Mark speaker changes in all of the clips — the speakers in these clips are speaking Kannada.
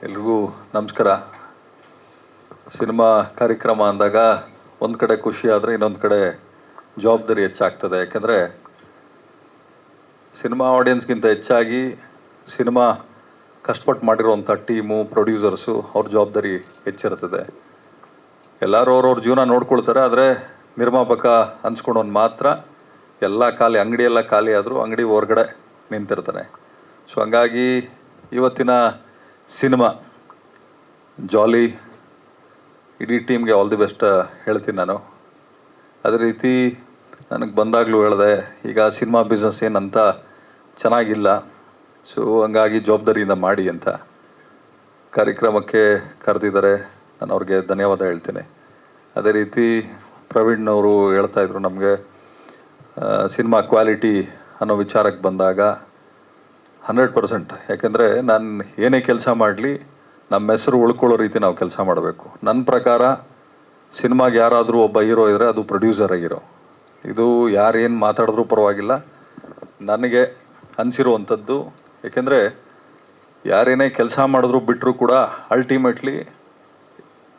Speaker 1: ಎಲ್ರಿಗೂ ನಮಸ್ಕಾರ. ಸಿನಿಮಾ ಕಾರ್ಯಕ್ರಮ ಅಂದಾಗ ಒಂದು ಕಡೆ ಖುಷಿ ಆದರೆ ಇನ್ನೊಂದು ಕಡೆ ಜವಾಬ್ದಾರಿ ಹೆಚ್ಚಾಗ್ತದೆ. ಯಾಕೆಂದರೆ ಸಿನಿಮಾ ಆಡಿಯನ್ಸ್ಗಿಂತ ಹೆಚ್ಚಾಗಿ ಸಿನಿಮಾ ಕಷ್ಟಪಟ್ಟು ಮಾಡಿರುವಂಥ ಟೀಮು, ಪ್ರೊಡ್ಯೂಸರ್ಸು, ಅವ್ರ ಜವಾಬ್ದಾರಿ ಹೆಚ್ಚಿರ್ತದೆ. ಎಲ್ಲರೂ ಅವ್ರವ್ರ ಜೀವನ ನೋಡ್ಕೊಳ್ತಾರೆ. ಆದರೆ ನಿರ್ಮಾಪಕ ಅನ್ಸ್ಕೊಂಡವನು ಮಾತ್ರ ಎಲ್ಲ ಖಾಲಿ, ಅಂಗಡಿಯೆಲ್ಲ ಖಾಲಿ ಆದರೂ ಅಂಗಡಿ ಹೊರಗಡೆ ನಿಂತಿರ್ತಾನೆ. ಸೊ ಹಂಗಾಗಿ ಇವತ್ತಿನ ಸಿನಿಮಾ ಜಾಲಿ, ಇಡೀ ಟೀಮ್ಗೆ ಆಲ್ ದಿ ಬೆಸ್ಟ್ ಹೇಳ್ತೀನಿ ನಾನು. ಅದೇ ರೀತಿ ನನಗೆ ಬಂದಾಗಲೂ ಹೇಳಿದೆ, ಈಗ ಸಿನಿಮಾ ಬಿಸ್ನೆಸ್ ಏನಂತ ಚೆನ್ನಾಗಿಲ್ಲ, ಸೊ ಹಂಗಾಗಿ ಜವಾಬ್ದಾರಿಯಿಂದ ಮಾಡಿ ಅಂತ ಕಾರ್ಯಕ್ರಮಕ್ಕೆ ಕರೆದಿದ್ದಾರೆ. ನಾನು ಅವ್ರಿಗೆ ಧನ್ಯವಾದ ಹೇಳ್ತೇನೆ. ಅದೇ ರೀತಿ ಪ್ರವೀಣ್ ಅವರು ಹೇಳ್ತಾಯಿದ್ರು ನಮಗೆ ಸಿನಿಮಾ ಕ್ವಾಲಿಟಿ ಅನ್ನೋ ವಿಚಾರಕ್ಕೆ ಬಂದಾಗ 100%. ಯಾಕೆಂದರೆ ನಾನು ಏನೇ ಕೆಲಸ ಮಾಡಲಿ ನಮ್ಮ ಹೆಸರು ಉಳ್ಕೊಳ್ಳೋ ರೀತಿ ನಾವು ಕೆಲಸ ಮಾಡಬೇಕು. ನನ್ನ ಪ್ರಕಾರ ಸಿನಿಮಾಗೆ ಯಾರಾದರೂ ಒಬ್ಬ ಹೀರೋ ಇದ್ದರೆ ಅದು ಪ್ರೊಡ್ಯೂಸರ್ ಹೀರೋ. ಇದು ಯಾರೇನು ಮಾತಾಡಿದ್ರೂ ಪರವಾಗಿಲ್ಲ, ನನಗೆ ಅನಿಸಿರುವಂಥದ್ದು. ಏಕೆಂದರೆ ಯಾರೇನೇ ಕೆಲಸ ಮಾಡಿದ್ರು ಬಿಟ್ಟರು ಕೂಡ ಅಲ್ಟಿಮೇಟ್ಲಿ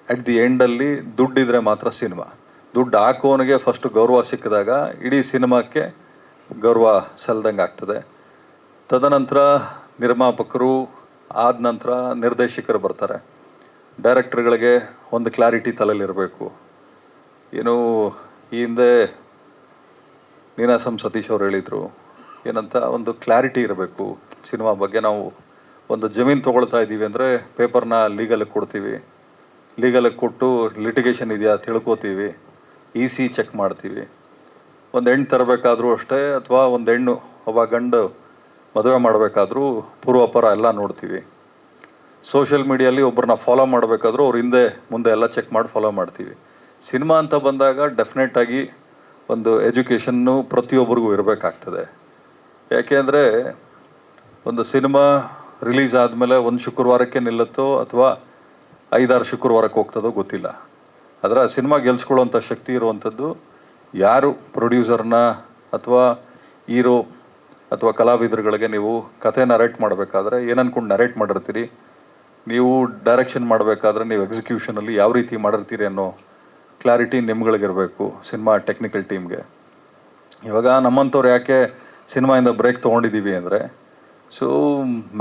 Speaker 1: ಅಟ್ ದಿ ಎಂಡಲ್ಲಿ ದುಡ್ಡಿದ್ರೆ ಮಾತ್ರ ಸಿನಿಮಾ. ದುಡ್ಡು ಹಾಕೋನಿಗೆ ಫಸ್ಟು ಗೌರವ ಸಿಕ್ಕಿದಾಗ ಇಡೀ ಸಿನಿಮಾಕ್ಕೆ ಗೌರವ ಸಲ್ದಂಗೆ ಆಗ್ತದೆ. ತದನಂತರ ನಿರ್ಮಾಪಕರು, ಆದ ನಂತರ ನಿರ್ದೇಶಕರು ಬರ್ತಾರೆ. ಡೈರೆಕ್ಟರ್ಗಳಿಗೆ ಒಂದು ಕ್ಲಾರಿಟಿ ತಲೆಯಲ್ಲಿರಬೇಕು. ಏನು ಈ ಹಿಂದೆ ನೀನಾಸಂ ಸತೀಶ್ ಅವ್ರು ಹೇಳಿದರು ಏನಂತ, ಒಂದು ಕ್ಲಾರಿಟಿ ಇರಬೇಕು ಸಿನಿಮಾ ಬಗ್ಗೆ. ನಾವು ಒಂದು ಜಮೀನು ತೊಗೊಳ್ತಾ ಇದ್ದೀವಿ ಅಂದರೆ ಪೇಪರ್ನ ಲೀಗಲಿಗೆ ಕೊಡ್ತೀವಿ, ಲೀಗಲಿಗೆ ಕೊಟ್ಟು ಲಿಟಿಗೇಷನ್ ಇದೆಯಾ ತಿಳ್ಕೊತೀವಿ, EC ಚೆಕ್ ಮಾಡ್ತೀವಿ. ಒಂದು ಹೆಣ್ಣು ತರಬೇಕಾದ್ರೂ ಅಷ್ಟೇ, ಅಥವಾ ಒಂದು ಹೆಣ್ಣು ಒಬ್ಬ ಗಂಡು ಮದುವೆ ಮಾಡಬೇಕಾದ್ರೂ ಪೂರ್ವಾಪರ ಎಲ್ಲ ನೋಡ್ತೀವಿ. ಸೋಷಿಯಲ್ ಮೀಡಿಯಲ್ಲಿ ಒಬ್ಬರನ್ನ ಫಾಲೋ ಮಾಡಬೇಕಾದ್ರೂ ಅವ್ರ ಹಿಂದೆ ಮುಂದೆ ಎಲ್ಲ ಚೆಕ್ ಮಾಡಿ ಫಾಲೋ ಮಾಡ್ತೀವಿ. ಸಿನಿಮಾ ಅಂತ ಬಂದಾಗ ಡೆಫಿನೆಟಾಗಿ ಒಂದು ಎಜುಕೇಷನ್ನು ಪ್ರತಿಯೊಬ್ಬರಿಗೂ ಇರಬೇಕಾಗ್ತದೆ. ಯಾಕೆ ಒಂದು ಸಿನಿಮಾ ರಿಲೀಸ್ ಆದಮೇಲೆ ಒಂದು ಶುಕ್ರವಾರಕ್ಕೆ ನಿಲ್ಲುತ್ತೋ ಅಥವಾ 5-6 ಶುಕ್ರವಾರಕ್ಕೆ ಹೋಗ್ತದೋ ಗೊತ್ತಿಲ್ಲ. ಆದರೆ ಆ ಸಿನಿಮಾ ಗೆಲ್ಸ್ಕೊಳ್ಳೋಂಥ ಶಕ್ತಿ ಇರುವಂಥದ್ದು ಯಾರು ಪ್ರೊಡ್ಯೂಸರ್ನ ಅಥವಾ ಹೀರೋ ಅಥವಾ ಕಲಾವಿದರುಗಳಿಗೆ ನೀವು ಕತೆ ನರೇಟ್ ಮಾಡಬೇಕಾದ್ರೆ ಏನು ಅಂದ್ಕೊಂಡು ನರೇಟ್ ಮಾಡಿರ್ತೀರಿ, ನೀವು ಡೈರೆಕ್ಷನ್ ಮಾಡಬೇಕಾದ್ರೆ ನೀವು ಎಕ್ಸಿಕ್ಯೂಷನಲ್ಲಿ ಯಾವ ರೀತಿ ಮಾಡಿರ್ತೀರಿ ಅನ್ನೋ ಕ್ಲಾರಿಟಿ ನಿಮ್ಗಳಿಗಿರಬೇಕು ಸಿನಿಮಾ ಟೆಕ್ನಿಕಲ್ ಟೀಮ್ಗೆ. ಇವಾಗ ನಮ್ಮಂಥವ್ರು ಯಾಕೆ ಸಿನಿಮಾಯಿಂದ ಬ್ರೇಕ್ ತೊಗೊಂಡಿದ್ದೀವಿ ಅಂದರೆ, ಸೊ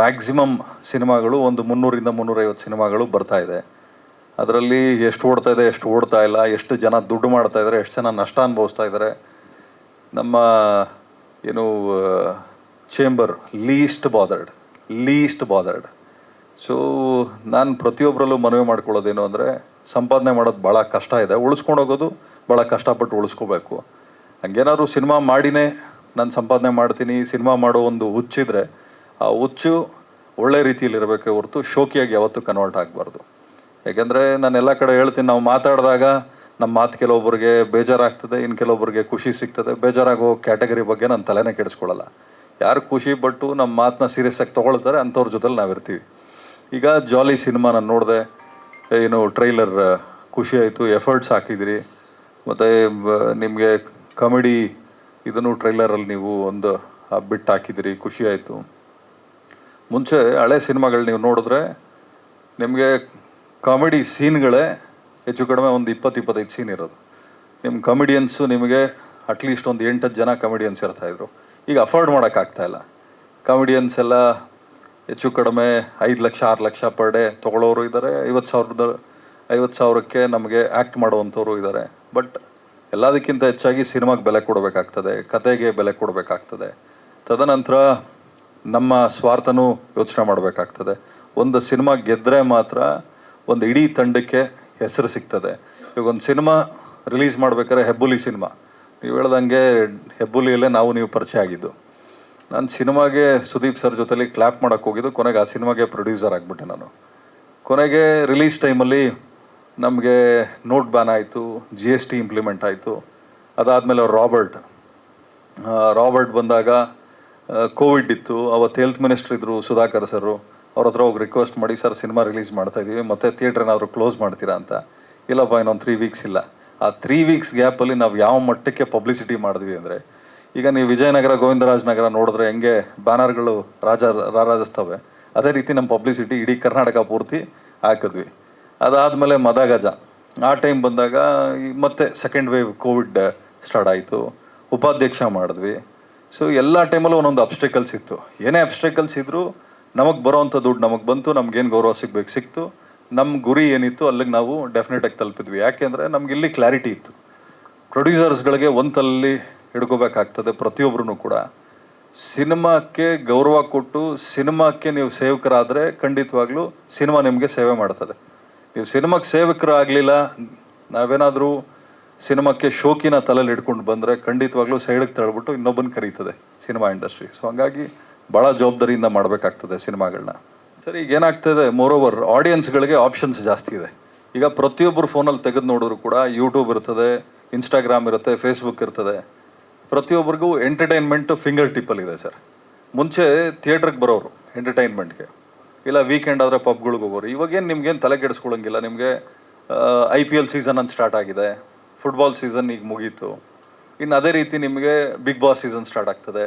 Speaker 1: ಮ್ಯಾಕ್ಸಿಮಮ್ ಸಿನಿಮಾಗಳು ಒಂದು 300-350 ಸಿನಿಮಾಗಳು ಬರ್ತಾಯಿದೆ. ಅದರಲ್ಲಿ ಎಷ್ಟು ಓಡ್ತಾ ಇದೆ, ಎಷ್ಟು ಓಡ್ತಾ ಇಲ್ಲ, ಎಷ್ಟು ಜನ ದುಡ್ಡು ಮಾಡ್ತಾ ಇದ್ದಾರೆ, ಎಷ್ಟು ಜನ ನಷ್ಟ ಅನುಭವಿಸ್ತಾ ಇದ್ದಾರೆ. ನಮ್ಮ ಏನು ಚೇಂಬರ್ ಲೀಸ್ಟ್ ಬಾದರ್ಡ್. ಸೊ ನಾನು ಪ್ರತಿಯೊಬ್ಬರಲ್ಲೂ ಮನವಿ ಮಾಡ್ಕೊಳ್ಳೋದೇನು ಅಂದರೆ, ಸಂಪಾದನೆ ಮಾಡೋದು ಭಾಳ ಕಷ್ಟ ಇದೆ, ಉಳಿಸ್ಕೊಂಡು ಹೋಗೋದು ಭಾಳ ಕಷ್ಟಪಟ್ಟು ಉಳಿಸ್ಕೋಬೇಕು. ಹಂಗೇನಾದ್ರು ಸಿನಿಮಾ ಮಾಡಿನೇ ನಾನು ಸಂಪಾದನೆ ಮಾಡ್ತೀನಿ, ಸಿನಿಮಾ ಮಾಡೋ ಒಂದು ಹುಚ್ಚಿದ್ರೆ ಆ ಹುಚ್ಚು ಒಳ್ಳೆ ರೀತಿಯಲ್ಲಿ ಇರಬೇಕೇ ಹೊರತು ಶೋಕಿಯಾಗಿ ಯಾವತ್ತೂ ಕನ್ವರ್ಟ್ ಆಗಬಾರ್ದು. ಯಾಕೆಂದರೆ ನಾನು ಎಲ್ಲ ಕಡೆ ಹೇಳ್ತೀನಿ, ನಾವು ಮಾತಾಡಿದಾಗ ನಮ್ಮ ಮಾತು ಕೆಲವೊಬ್ಬರಿಗೆ ಬೇಜಾರಾಗ್ತದೆ, ಇನ್ನು ಕೆಲವೊಬ್ಬರಿಗೆ ಖುಷಿ ಸಿಗ್ತದೆ. ಬೇಜಾರಾಗೋ ಕ್ಯಾಟಗರಿ ಬಗ್ಗೆ ನಾನು ತಲೆನೇ ಕೆಡಿಸ್ಕೊಳ್ಳಲ್ಲ. ಯಾರು ಖುಷಿ ಪಟ್ಟು ನಮ್ಮ ಮಾತನ್ನ ಸೀರಿಯಸ್ ಆಗಿ ತೊಗೊಳ್ತಾರೆ ಅಂಥವ್ರ ಜೊತೆಲಿ ನಾವಿರ್ತೀವಿ. ಈಗ ಜಾಲಿ ಸಿನಿಮಾ ನಾನು ನೋಡಿದೆ, ಏನು ಟ್ರೈಲರ್ ಖುಷಿ ಆಯಿತು, ಎಫರ್ಟ್ಸ್ ಹಾಕಿದಿರಿ. ಮತ್ತು ನಿಮಗೆ ಕಾಮಿಡಿ ಇದನ್ನು ಟ್ರೈಲರಲ್ಲಿ ನೀವು ಒಂದು ಬಿಟ್ಟು ಹಾಕಿದಿರಿ, ಖುಷಿ ಆಯಿತು. ಮುಂಚೆ ಹಳೆ ಸಿನಿಮಾಗಳು ನೀವು ನೋಡಿದ್ರೆ ನಿಮಗೆ ಕಾಮಿಡಿ ಸೀನ್ಗಳೇ ಹೆಚ್ಚು ಕಡಿಮೆ ಒಂದು 20-25 ಸೀನ್ ಇರೋದು. ನಿಮ್ಮ ಕಾಮಿಡಿಯನ್ಸು ನಿಮಗೆ ಅಟ್ಲೀಸ್ಟ್ ಒಂದು 8-10 ಜನ ಕಾಮಿಡಿಯನ್ಸ್ ಇರ್ತಾಯಿದ್ರು. ಈಗ ಅಫೋರ್ಡ್ ಮಾಡೋಕ್ಕಾಗ್ತಾಯಿಲ್ಲ. ಕಾಮಿಡಿಯನ್ಸ್ ಎಲ್ಲ ಹೆಚ್ಚು ಕಡಿಮೆ 5 ಲಕ್ಷ 6 ಲಕ್ಷ ಪರ್ ಡೇ ತೊಗೊಳ್ಳೋರು ಇದ್ದಾರೆ, 50,000ಕ್ಕೆ ನಮಗೆ ಆ್ಯಕ್ಟ್ ಮಾಡುವಂಥವ್ರು ಇದ್ದಾರೆ. ಬಟ್ ಎಲ್ಲದಕ್ಕಿಂತ ಹೆಚ್ಚಾಗಿ ಸಿನಿಮಾಗೆ ಬೆಲೆ ಕೊಡಬೇಕಾಗ್ತದೆ, ಕತೆಗೆ ಬೆಲೆ ಕೊಡಬೇಕಾಗ್ತದೆ. ತದನಂತರ ನಮ್ಮ ಸ್ವಾರ್ಥನೂ ಯೋಚನೆ ಮಾಡಬೇಕಾಗ್ತದೆ. ಒಂದು ಸಿನಿಮಾ ಗೆದ್ದರೆ ಮಾತ್ರ ಒಂದು ಇಡೀ ತಂಡಕ್ಕೆ ಹೆಸರು ಸಿಗ್ತದೆ. ಈಗ ಒಂದು ಸಿನಿಮಾ ರಿಲೀಸ್ ಮಾಡ್ಬೇಕಾದ್ರೆ ಹೆಬ್ಬುಲಿ ಸಿನಿಮಾ, ನೀವು ಹೇಳ್ದಂಗೆ ಹೆಬ್ಬುಲಿಯಲ್ಲೇ ನೀವು ಪರಿಚಯ ಆಗಿದ್ದು. ನಾನು ಸಿನಿಮಾಗೆ ಸುದೀಪ್ ಸರ್ ಜೊತೆಲಿ ಕ್ಲ್ಯಾಪ್ ಮಾಡೋಕ್ಕೆ ಹೋಗಿದ್ದು, ಕೊನೆಗೆ ಆ ಸಿನಿಮಾಗೆ ಪ್ರೊಡ್ಯೂಸರ್ ಆಗಿಬಿಟ್ಟೆ ನಾನು. ಕೊನೆಗೆ ರಿಲೀಸ್ ಟೈಮಲ್ಲಿ ನಮಗೆ ನೋಟ್ ಬ್ಯಾನ್ ಆಯಿತು, GST ಇಂಪ್ಲಿಮೆಂಟ್ ಆಯಿತು. ಅದಾದಮೇಲೆ ರಾಬರ್ಟ್ ಬಂದಾಗ ಕೋವಿಡ್ ಇತ್ತು. ಅವತ್ತು ಹೆಲ್ತ್ ಮಿನಿಸ್ಟರ್ ಇದ್ದರು ಸುಧಾಕರ್ ಸರು. ಅವ್ರ ಹತ್ರ ಹೋಗಿ ರಿಕ್ವೆಸ್ಟ್ ಮಾಡಿ, ಸರ್ ಸಿನಿಮಾ ರಿಲೀಸ್ ಮಾಡ್ತಾಯಿದ್ದೀವಿ, ಮತ್ತು ಥಿಯೇಟ್ರ್ ಏನಾದರೂ ಕ್ಲೋಸ್ ಮಾಡ್ತೀರಾ ಅಂತ. ಇಲ್ಲಪ್ಪ, ಇನ್ನೊಂದು 3 ವೀಕ್ಸ್ ಇಲ್ಲ. ಆ 3 ವೀಕ್ಸ್ ಗ್ಯಾಪಲ್ಲಿ ನಾವು ಯಾವ ಮಟ್ಟಕ್ಕೆ ಪಬ್ಲಿಸಿಟಿ ಮಾಡಿದ್ವಿ ಅಂದರೆ, ಈಗ ನೀವು ವಿಜಯನಗರ, ಗೋವಿಂದರಾಜನಗರ ನೋಡಿದ್ರೆ ಹೆಂಗೆ ಬ್ಯಾನರ್ಗಳು ರಾರಾಜಿಸ್ತವೆ, ಅದೇ ರೀತಿ ನಮ್ಮ ಪಬ್ಲಿಸಿಟಿ ಇಡೀ ಕರ್ನಾಟಕ ಪೂರ್ತಿ ಹಾಕಿದ್ವಿ. ಅದಾದಮೇಲೆ ಮದಗಜ ಆ ಟೈಮ್ ಬಂದಾಗ ಮತ್ತೆ ಸೆಕೆಂಡ್ ವೇವ್ ಕೋವಿಡ್ ಸ್ಟಾರ್ಟ್ ಆಯಿತು, ಉಪಾಧ್ಯಕ್ಷ ಮಾಡಿದ್ವಿ. ಸೊ ಎಲ್ಲ ಟೈಮಲ್ಲೂ ಒಂದೊಂದು ಅಬ್ಸ್ಟೆಕಲ್ಸ್ ಇತ್ತು. ಏನೇ ಅಬ್ಸ್ಟೆಕಲ್ಸ್ ಇದ್ದರೂ ನಮಗೆ ಬರೋವಂಥ ದುಡ್ಡು ನಮಗೆ ಬಂತು, ನಮ್ಗೇನು ಗೌರವ ಸಿಕ್ತು, ನಮ್ಮ ಗುರಿ ಏನಿತ್ತು ಅಲ್ಲಿಗೆ ನಾವು ಡೆಫಿನೆಟಾಗಿ ತಲುಪಿದ್ವಿ. ಯಾಕೆಂದರೆ ನಮ್ಗೆ ಇಲ್ಲಿ ಕ್ಲಾರಿಟಿ ಇತ್ತು. ಪ್ರೊಡ್ಯೂಸರ್ಸ್ಗಳಿಗೆ ಒಂತಲ್ಲಿ ಹಿಡ್ಕೋಬೇಕಾಗ್ತದೆ ಪ್ರತಿಯೊಬ್ಬರೂ ಕೂಡ. ಸಿನಿಮಾಕ್ಕೆ ಗೌರವ ಕೊಟ್ಟು ಸಿನಿಮಾಕ್ಕೆ ನೀವು ಸೇವಕರಾದರೆ ಖಂಡಿತವಾಗ್ಲೂ ಸಿನಿಮಾ ನಿಮಗೆ ಸೇವೆ ಮಾಡ್ತದೆ. ನೀವು ಸಿನಿಮಾಕ್ಕೆ ಸೇವಕರಾಗಲಿಲ್ಲ, ನಾವೇನಾದರೂ ಸಿನಿಮಾಕ್ಕೆ ಶೋಕಿನ ತಲೆಯಲ್ಲಿ ಹಿಡ್ಕೊಂಡು ಬಂದರೆ ಖಂಡಿತವಾಗ್ಲೂ ಸೈಡಿಗೆ ತಳ್ಬಿಟ್ಟು ಇನ್ನೊಬ್ಬನ ಕರೀತದೆ ಸಿನಿಮಾ ಇಂಡಸ್ಟ್ರಿ. ಸೊ ಹಂಗಾಗಿ ಭಾಳ ಜವಾಬ್ದಾರಿಯಿಂದ ಮಾಡಬೇಕಾಗ್ತದೆ ಸಿನಿಮಾಗಳನ್ನ. ಸರಿ, ಈಗ ಏನಾಗ್ತದೆ, ಮೋರೋವರ್ ಆಡಿಯನ್ಸ್ಗಳಿಗೆ ಆಪ್ಷನ್ಸ್ ಜಾಸ್ತಿ ಇದೆ. ಈಗ ಪ್ರತಿಯೊಬ್ಬರು ಫೋನಲ್ಲಿ ತೆಗೆದು ನೋಡಿದ್ರು ಕೂಡ ಯೂಟ್ಯೂಬ್ ಇರ್ತದೆ, ಇನ್ಸ್ಟಾಗ್ರಾಮ್ ಇರುತ್ತೆ, ಫೇಸ್ಬುಕ್ ಇರ್ತದೆ. ಪ್ರತಿಯೊಬ್ಬರಿಗೂ ಎಂಟರ್ಟೈನ್ಮೆಂಟು ಫಿಂಗರ್ ಟಿಪ್ಪಲ್ಲಿದೆ ಸರ್. ಮುಂಚೆ ಥಿಯೇಟ್ರಿಗೆ ಬರೋರು ಎಂಟರ್ಟೈನ್ಮೆಂಟ್ಗೆ, ಇಲ್ಲ ವೀಕೆಂಡ್ ಆದರೆ ಪಬ್ಗಳಿಗೆ ಹೋಗೋರು. ಇವಾಗೇನು ನಿಮ್ಗೇನು ತಲೆ ಕೆಡಿಸ್ಕೊಳ್ಳೋಂಗಿಲ್ಲ. ನಿಮಗೆ IPL ಸೀಸನ್ ಅಂತ ಸ್ಟಾರ್ಟ್ ಆಗಿದೆ, ಫುಟ್ಬಾಲ್ ಸೀಸನ್ ಈಗ ಮುಗೀತು, ಇನ್ನು ಅದೇ ರೀತಿ ನಿಮಗೆ ಬಿಗ್ ಬಾಸ್ ಸೀಸನ್ ಸ್ಟಾರ್ಟ್ ಆಗ್ತದೆ,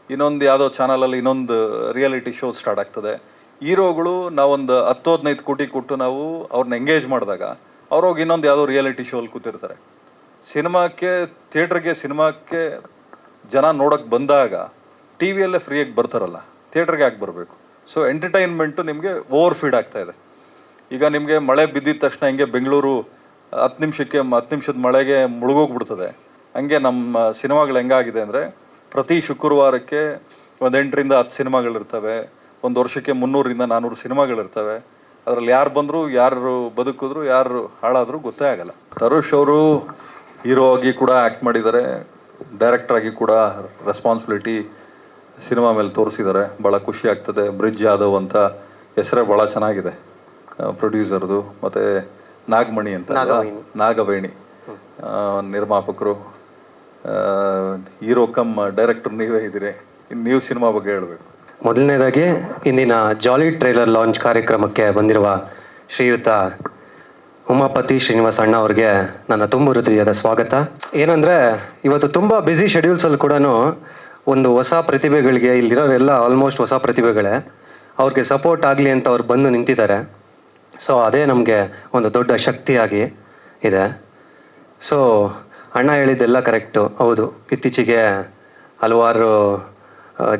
Speaker 1: ಇನ್ನೊಂದು ಯಾವುದೋ ಚಾನಲಲ್ಲಿ ಇನ್ನೊಂದು ರಿಯಾಲಿಟಿ ಶೋ ಸ್ಟಾರ್ಟ್ ಆಗ್ತದೆ. ಹೀರೋಗಳು ನಾವೊಂದು 10-15 ಕೋಟಿ ಕೊಟ್ಟು ನಾವು ಅವ್ರನ್ನ ಎಂಗೇಜ್ ಮಾಡಿದಾಗ ಅವ್ರೋಗಿ ಇನ್ನೊಂದು ಯಾವುದೋ ರಿಯಾಲಿಟಿ ಶೋ ಅಲ್ಲಿ ಕೂತಿರ್ತಾರೆ. ಸಿನಿಮಾಕ್ಕೆ ಜನ ನೋಡೋಕ್ಕೆ ಬಂದಾಗ ಟಿ ವಿಯಲ್ಲೇ ಫ್ರೀಯಾಗಿ ಬರ್ತಾರಲ್ಲ, ಥಿಯೇಟ್ರಿಗೆ ಯಾಕೆ ಬರಬೇಕು? ಸೊ ಎಂಟರ್ಟೈನ್ಮೆಂಟು ನಿಮಗೆ ಓವರ್ ಫೀಡ್ ಆಗ್ತಾ ಇದೆ. ಈಗ ನಿಮಗೆ ಮಳೆ ಬಿದ್ದಿದ ತಕ್ಷಣ ಹಿಂಗೆ ಬೆಂಗಳೂರು 10 ನಿಮಿಷದ ಮಳೆಗೆ ಮುಳುಗೋಗ್ಬಿಡ್ತದೆ. ಹಂಗೆ ನಮ್ಮ ಸಿನಿಮಾಗಳು ಹೆಂಗಾಗಿದೆ ಅಂದರೆ, ಪ್ರತಿ ಶುಕ್ರವಾರಕ್ಕೆ ಒಂದು 8ರಿಂದ 10 ಸಿನಿಮಾಗಳಿರ್ತವೆ, ಒಂದು ವರ್ಷಕ್ಕೆ 300ರಿಂದ 400 ಸಿನಿಮಾಗಳಿರ್ತವೆ. ಅದರಲ್ಲಿ ಯಾರು ಬಂದರೂ, ಯಾರು ಬದುಕಿದ್ರು, ಯಾರು ಹಾಳಾದರೂ ಗೊತ್ತೇ ಆಗಲ್ಲ. ತರುಷ್ ಅವರು ಹೀರೋ ಆಗಿ ಕೂಡ ಆ್ಯಕ್ಟ್ ಮಾಡಿದ್ದಾರೆ, ಡೈರೆಕ್ಟರ್ ಆಗಿ ಕೂಡ ರೆಸ್ಪಾನ್ಸಿಬಿಲಿಟಿ ಸಿನಿಮಾ ಮೇಲೆ ತೋರಿಸಿದ್ದಾರೆ. ಭಾಳ ಖುಷಿ ಆಗ್ತದೆ. ಬ್ರಿಡ್ಜ್ ಯಾದವ್ ಅಂತ ಹೆಸರೇ ಭಾಳ ಚೆನ್ನಾಗಿದೆ ಪ್ರೊಡ್ಯೂಸರ್ದು. ಮತ್ತು ನಾಗಮಣಿ ಅಂತ, ನಾಗವೇಣಿ ನಿರ್ಮಾಪಕರು, ಹೀರೋ ಕಮ್ ಡೈರೆಕ್ಟರ್ ನೀವೇ ಇದ್ದೀರಿ. ಇನ್ನು ನೀವು ಸಿನಿಮಾ ಬಗ್ಗೆ ಹೇಳಬೇಕು.
Speaker 2: ಮೊದಲನೇದಾಗಿ ಇಂದಿನ ಜಾಲಿ ಟ್ರೈಲರ್ ಲಾಂಚ್ ಕಾರ್ಯಕ್ರಮಕ್ಕೆ ಬಂದಿರುವ ಶ್ರೀಯುತ ಉಮಾಪತಿ ಶ್ರೀನಿವಾಸ್ ಅಣ್ಣ ಅವ್ರಿಗೆ ನನ್ನ ತುಂಬ ಹೃದಯದ ಸ್ವಾಗತ. ಏನಂದರೆ, ಇವತ್ತು ತುಂಬ ಬ್ಯುಸಿ ಶೆಡ್ಯೂಲ್ಸಲ್ಲಿ ಕೂಡ ಒಂದು ಹೊಸ ಪ್ರತಿಭೆಗಳಿಗೆ, ಇಲ್ಲಿರೋರೆಲ್ಲ ಆಲ್ಮೋಸ್ಟ್ ಹೊಸ ಪ್ರತಿಭೆಗಳೇ, ಅವ್ರಿಗೆ ಸಪೋರ್ಟ್ ಆಗಲಿ ಅಂತ ಅವ್ರು ಬಂದು ನಿಂತಿದ್ದಾರೆ. ಸೊ ಅದೇ ನಮಗೆ ಒಂದು ದೊಡ್ಡ ಶಕ್ತಿಯಾಗಿ ಇದೆ. ಸೊ ಅಣ್ಣ ಹೇಳಿದ್ದೆಲ್ಲ ಕರೆಕ್ಟು, ಹೌದು. ಇತ್ತೀಚೆಗೆ ಹಲವಾರು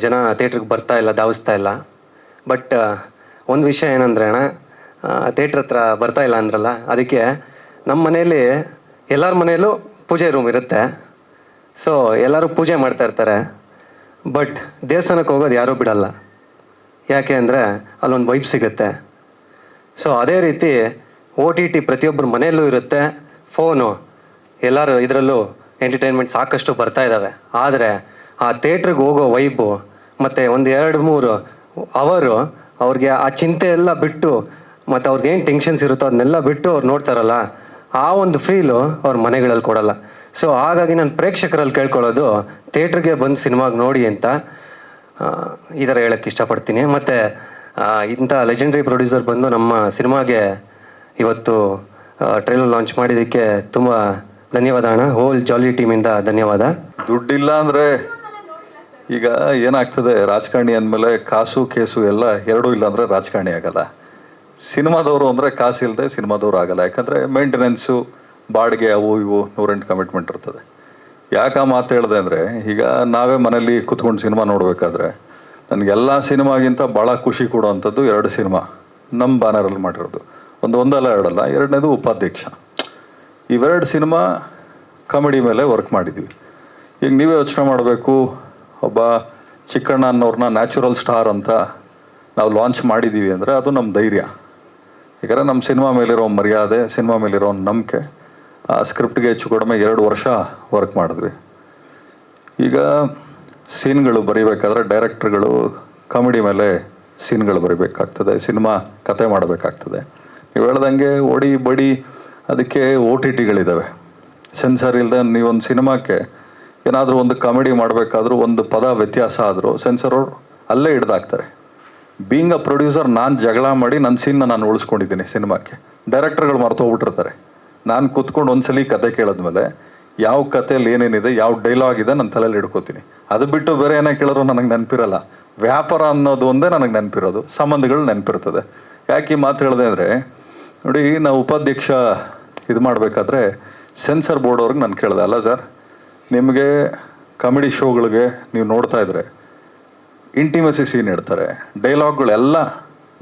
Speaker 2: ಜನ ಥಿಯೇಟ್ರಿಗೆ ಬರ್ತಾ ಇಲ್ಲ, ಧಾವಿಸ್ತಾ ಇಲ್ಲ. ಬಟ್ ಒಂದು ವಿಷಯ ಏನಂದರೆ ಅಣ್ಣ, ಥಿಯೇಟ್ರ್ ಹತ್ರ ಬರ್ತಾ ಇಲ್ಲ ಅಂದ್ರಲ್ಲ, ಅದಕ್ಕೆ ನಮ್ಮ ಮನೇಲಿ ಎಲ್ಲರ ಮನೆಯಲ್ಲೂ ಪೂಜೆ ರೂಮ್ ಇರುತ್ತೆ. ಸೊ ಎಲ್ಲರೂ ಪೂಜೆ ಮಾಡ್ತಾ ಇರ್ತಾರೆ. ಬಟ್ ದೇವಸ್ಥಾನಕ್ಕೆ ಹೋಗೋದು ಯಾರೂ ಬಿಡಲ್ಲ. ಯಾಕೆ ಅಂದರೆ ಅಲ್ಲೊಂದು ವೈಬ್ ಸಿಗುತ್ತೆ. ಸೊ ಅದೇ ರೀತಿ OTT ಪ್ರತಿಯೊಬ್ಬರ ಮನೆಯಲ್ಲೂ ಇರುತ್ತೆ, ಫೋನು, ಎಲ್ಲರೂ ಇದರಲ್ಲೂ ಎಂಟರ್ಟೈನ್ಮೆಂಟ್ ಸಾಕಷ್ಟು ಬರ್ತಾ ಇದ್ದಾವೆ. ಆದರೆ ಆ ಥಿಯೇಟ್ರಿಗೆ ಹೋಗೋ ವೈಬು ಮತ್ತು ಒಂದು 2-3 ಅವರು ಅವ್ರಿಗೆ ಆ ಚಿಂತೆ ಎಲ್ಲ ಬಿಟ್ಟು, ಮತ್ತು ಅವ್ರಿಗೇನು ಟೆನ್ಷನ್ಸ್ ಇರುತ್ತೋ ಅದನ್ನೆಲ್ಲ ಬಿಟ್ಟು ಅವ್ರು ನೋಡ್ತಾರಲ್ಲ, ಆ ಒಂದು ಫೀಲು ಅವ್ರ ಮನೆಗಳಲ್ಲಿ ಕೊಡಲ್ಲ. ಸೊ ಹಾಗಾಗಿ ನಾನು ಪ್ರೇಕ್ಷಕರಲ್ಲಿ ಕೇಳ್ಕೊಳ್ಳೋದು, ಥಿಯೇಟ್ರಿಗೆ ಬಂದು ಸಿನಿಮಾಗೆ ನೋಡಿ ಅಂತ ಈ ಥರ ಹೇಳೋಕ್ಕೆ ಇಷ್ಟಪಡ್ತೀನಿ. ಮತ್ತು ಇಂಥ ಲೆಜೆಂಡ್ರಿ ಪ್ರೊಡ್ಯೂಸರ್ ಬಂದು ನಮ್ಮ ಸಿನಿಮಾಗೆ ಇವತ್ತು ಟ್ರೈಲರ್ ಲಾಂಚ್ ಮಾಡಿದ್ದಕ್ಕೆ ತುಂಬ ಧನ್ಯವಾದ ಅಣ್ಣ. ಹೋಲ್ ಜಾಲಿ ಟೀಮಿಂದ ಧನ್ಯವಾದ.
Speaker 1: ದುಡ್ಡಿಲ್ಲ ಅಂದರೆ ಈಗ ಏನಾಗ್ತದೆ, ರಾಜಕಾರಣಿ ಅಂದಮೇಲೆ ಕಾಸು ಕೇಸು ಎಲ್ಲ ಎರಡೂ ಇಲ್ಲ ಅಂದರೆ ರಾಜಕಾರಣಿ ಆಗಲ್ಲ. ಸಿನಿಮಾದವರು ಅಂದರೆ ಕಾಸು ಇಲ್ಲದೆ ಸಿನಿಮಾದವರು ಆಗಲ್ಲ. ಯಾಕಂದರೆ ಮೇಂಟೆನೆನ್ಸು, ಬಾಡಿಗೆ, ಅವು ಇವು 108 ಕಮಿಟ್ಮೆಂಟ್ ಇರ್ತದೆ. ಯಾಕೆ ಆ ಮಾತು ಹೇಳಿದೆ ಅಂದರೆ, ಈಗ ನಾವೇ ಮನೇಲಿ ಕುತ್ಕೊಂಡು ಸಿನಿಮಾ ನೋಡಬೇಕಾದ್ರೆ ನನಗೆಲ್ಲ ಸಿನಿಮಾಗಿಂತ ಭಾಳ ಖುಷಿ ಕೊಡುವಂಥದ್ದು 2 ಸಿನಿಮಾ ನಮ್ಮ ಬ್ಯಾನರಲ್ಲಿ ಮಾಡಿರೋದು. ಒಂದಲ್ಲ ಎರಡಲ್ಲ, ಎರಡನೇದು ಉಪಾಧ್ಯಕ್ಷ. ಇವೆರಡು ಸಿನಿಮಾ ಕಾಮಿಡಿ ಮೇಲೆ ವರ್ಕ್ ಮಾಡಿದ್ವಿ. ಈಗ ನೀವೇ ಯೋಚನೆ ಮಾಡಬೇಕು, ಒಬ್ಬ ಚಿಕ್ಕಣ್ಣ ಅನ್ನೋರನ್ನ ನ್ಯಾಚುರಲ್ ಸ್ಟಾರ್ ಅಂತ ನಾವು ಲಾಂಚ್ ಮಾಡಿದ್ದೀವಿ ಅಂದರೆ ಅದು ನಮ್ಮ ಧೈರ್ಯ. ಯಾಕಂದರೆ ನಮ್ಮ ಸಿನಿಮಾ ಮೇಲಿರೋ ಮರ್ಯಾದೆ, ಸಿನಿಮಾ ಮೇಲಿರೋ ನಂಬಿಕೆ, ಆ ಸ್ಕ್ರಿಪ್ಟ್ಗೆ ಹೆಚ್ಚು ಕಡಿಮೆ 2 ವರ್ಷ ವರ್ಕ್ ಮಾಡಿದ್ವಿ. ಈಗ ಸೀನ್ಗಳು ಬರೀಬೇಕಾದ್ರೆ ಡೈರೆಕ್ಟ್ರುಗಳು ಕಾಮಿಡಿ ಮೇಲೆ ಸೀನ್ಗಳು ಬರೀಬೇಕಾಗ್ತದೆ, ಸಿನಿಮಾ ಕತೆ ಮಾಡಬೇಕಾಗ್ತದೆ. ನೀವು ಹೇಳ್ದಂಗೆ ಓಡಿ ಬಡಿ ಅದಕ್ಕೆ OTTಗಳಿದ್ದಾವೆ. ಸೆನ್ಸರ್ ಇಲ್ಲದೆ ನೀವೊಂದು ಸಿನಿಮಾಕ್ಕೆ ಏನಾದರೂ ಒಂದು ಕಾಮಿಡಿ ಮಾಡಬೇಕಾದ್ರೂ ಒಂದು ಪದ ವ್ಯತ್ಯಾಸ ಆದರೂ ಸೆನ್ಸರ್ ಅಲ್ಲೇ ಹಿಡ್ದಾಕ್ತಾರೆ. ಬೀಯಿಂಗ್ ಅ ಪ್ರೊಡ್ಯೂಸರ್ ನಾನು ಜಗಳ ಮಾಡಿ ನನ್ನ ಸೀನ್ನ ನಾನು ಉಳಿಸ್ಕೊಂಡಿದ್ದೀನಿ ಸಿನಿಮಾಕ್ಕೆ. ಡೈರೆಕ್ಟರ್ಗಳು ಮರ್ತೋಗ್ಬಿಟ್ಟಿರ್ತಾರೆ. ನಾನು ಕೂತ್ಕೊಂಡು ಒಂದ್ಸಲಿ ಕತೆ ಕೇಳಿದ್ಮೇಲೆ ಯಾವ ಕಥೆಯಲ್ಲಿ ಏನೇನಿದೆ, ಯಾವ ಡೈಲಾಗ್ ಇದೆ ನನ್ನ ತಲೆಯಲ್ಲಿ ಹಿಡ್ಕೋತೀನಿ. ಅದು ಬಿಟ್ಟು ಬೇರೆ ಏನೇ ಕೇಳಿದ್ರು ನನಗೆ ನೆನಪಿರಲ್ಲ. ವ್ಯಾಪಾರ ಅನ್ನೋದು ಒಂದೇ ನನಗೆ ನೆನಪಿರೋದು, ಸಂಬಂಧಗಳು ನೆನಪಿರ್ತದೆ. ಯಾಕೆ ಈ ಮಾತು ಹೇಳಿದೆ ಅಂದರೆ, ನೋಡಿ ನಾವು ಉಪಾಧ್ಯಕ್ಷ ಇದು ಮಾಡಬೇಕಾದ್ರೆ ಸೆನ್ಸರ್ ಬೋರ್ಡ್ ಅವ್ರಿಗೆ ನಾನು ಕೇಳಿದೆ, ಅಲ್ಲ ಸರ್ ನಿಮಗೆ ಕಾಮಿಡಿ ಶೋಗಳಿಗೆ ನೀವು ನೋಡ್ತಾ ಇದ್ರೆ ಇಂಟಿಮಸಿ ಸೀನ್ ಇಡ್ತಾರೆ, ಡೈಲಾಗ್ಗಳೆಲ್ಲ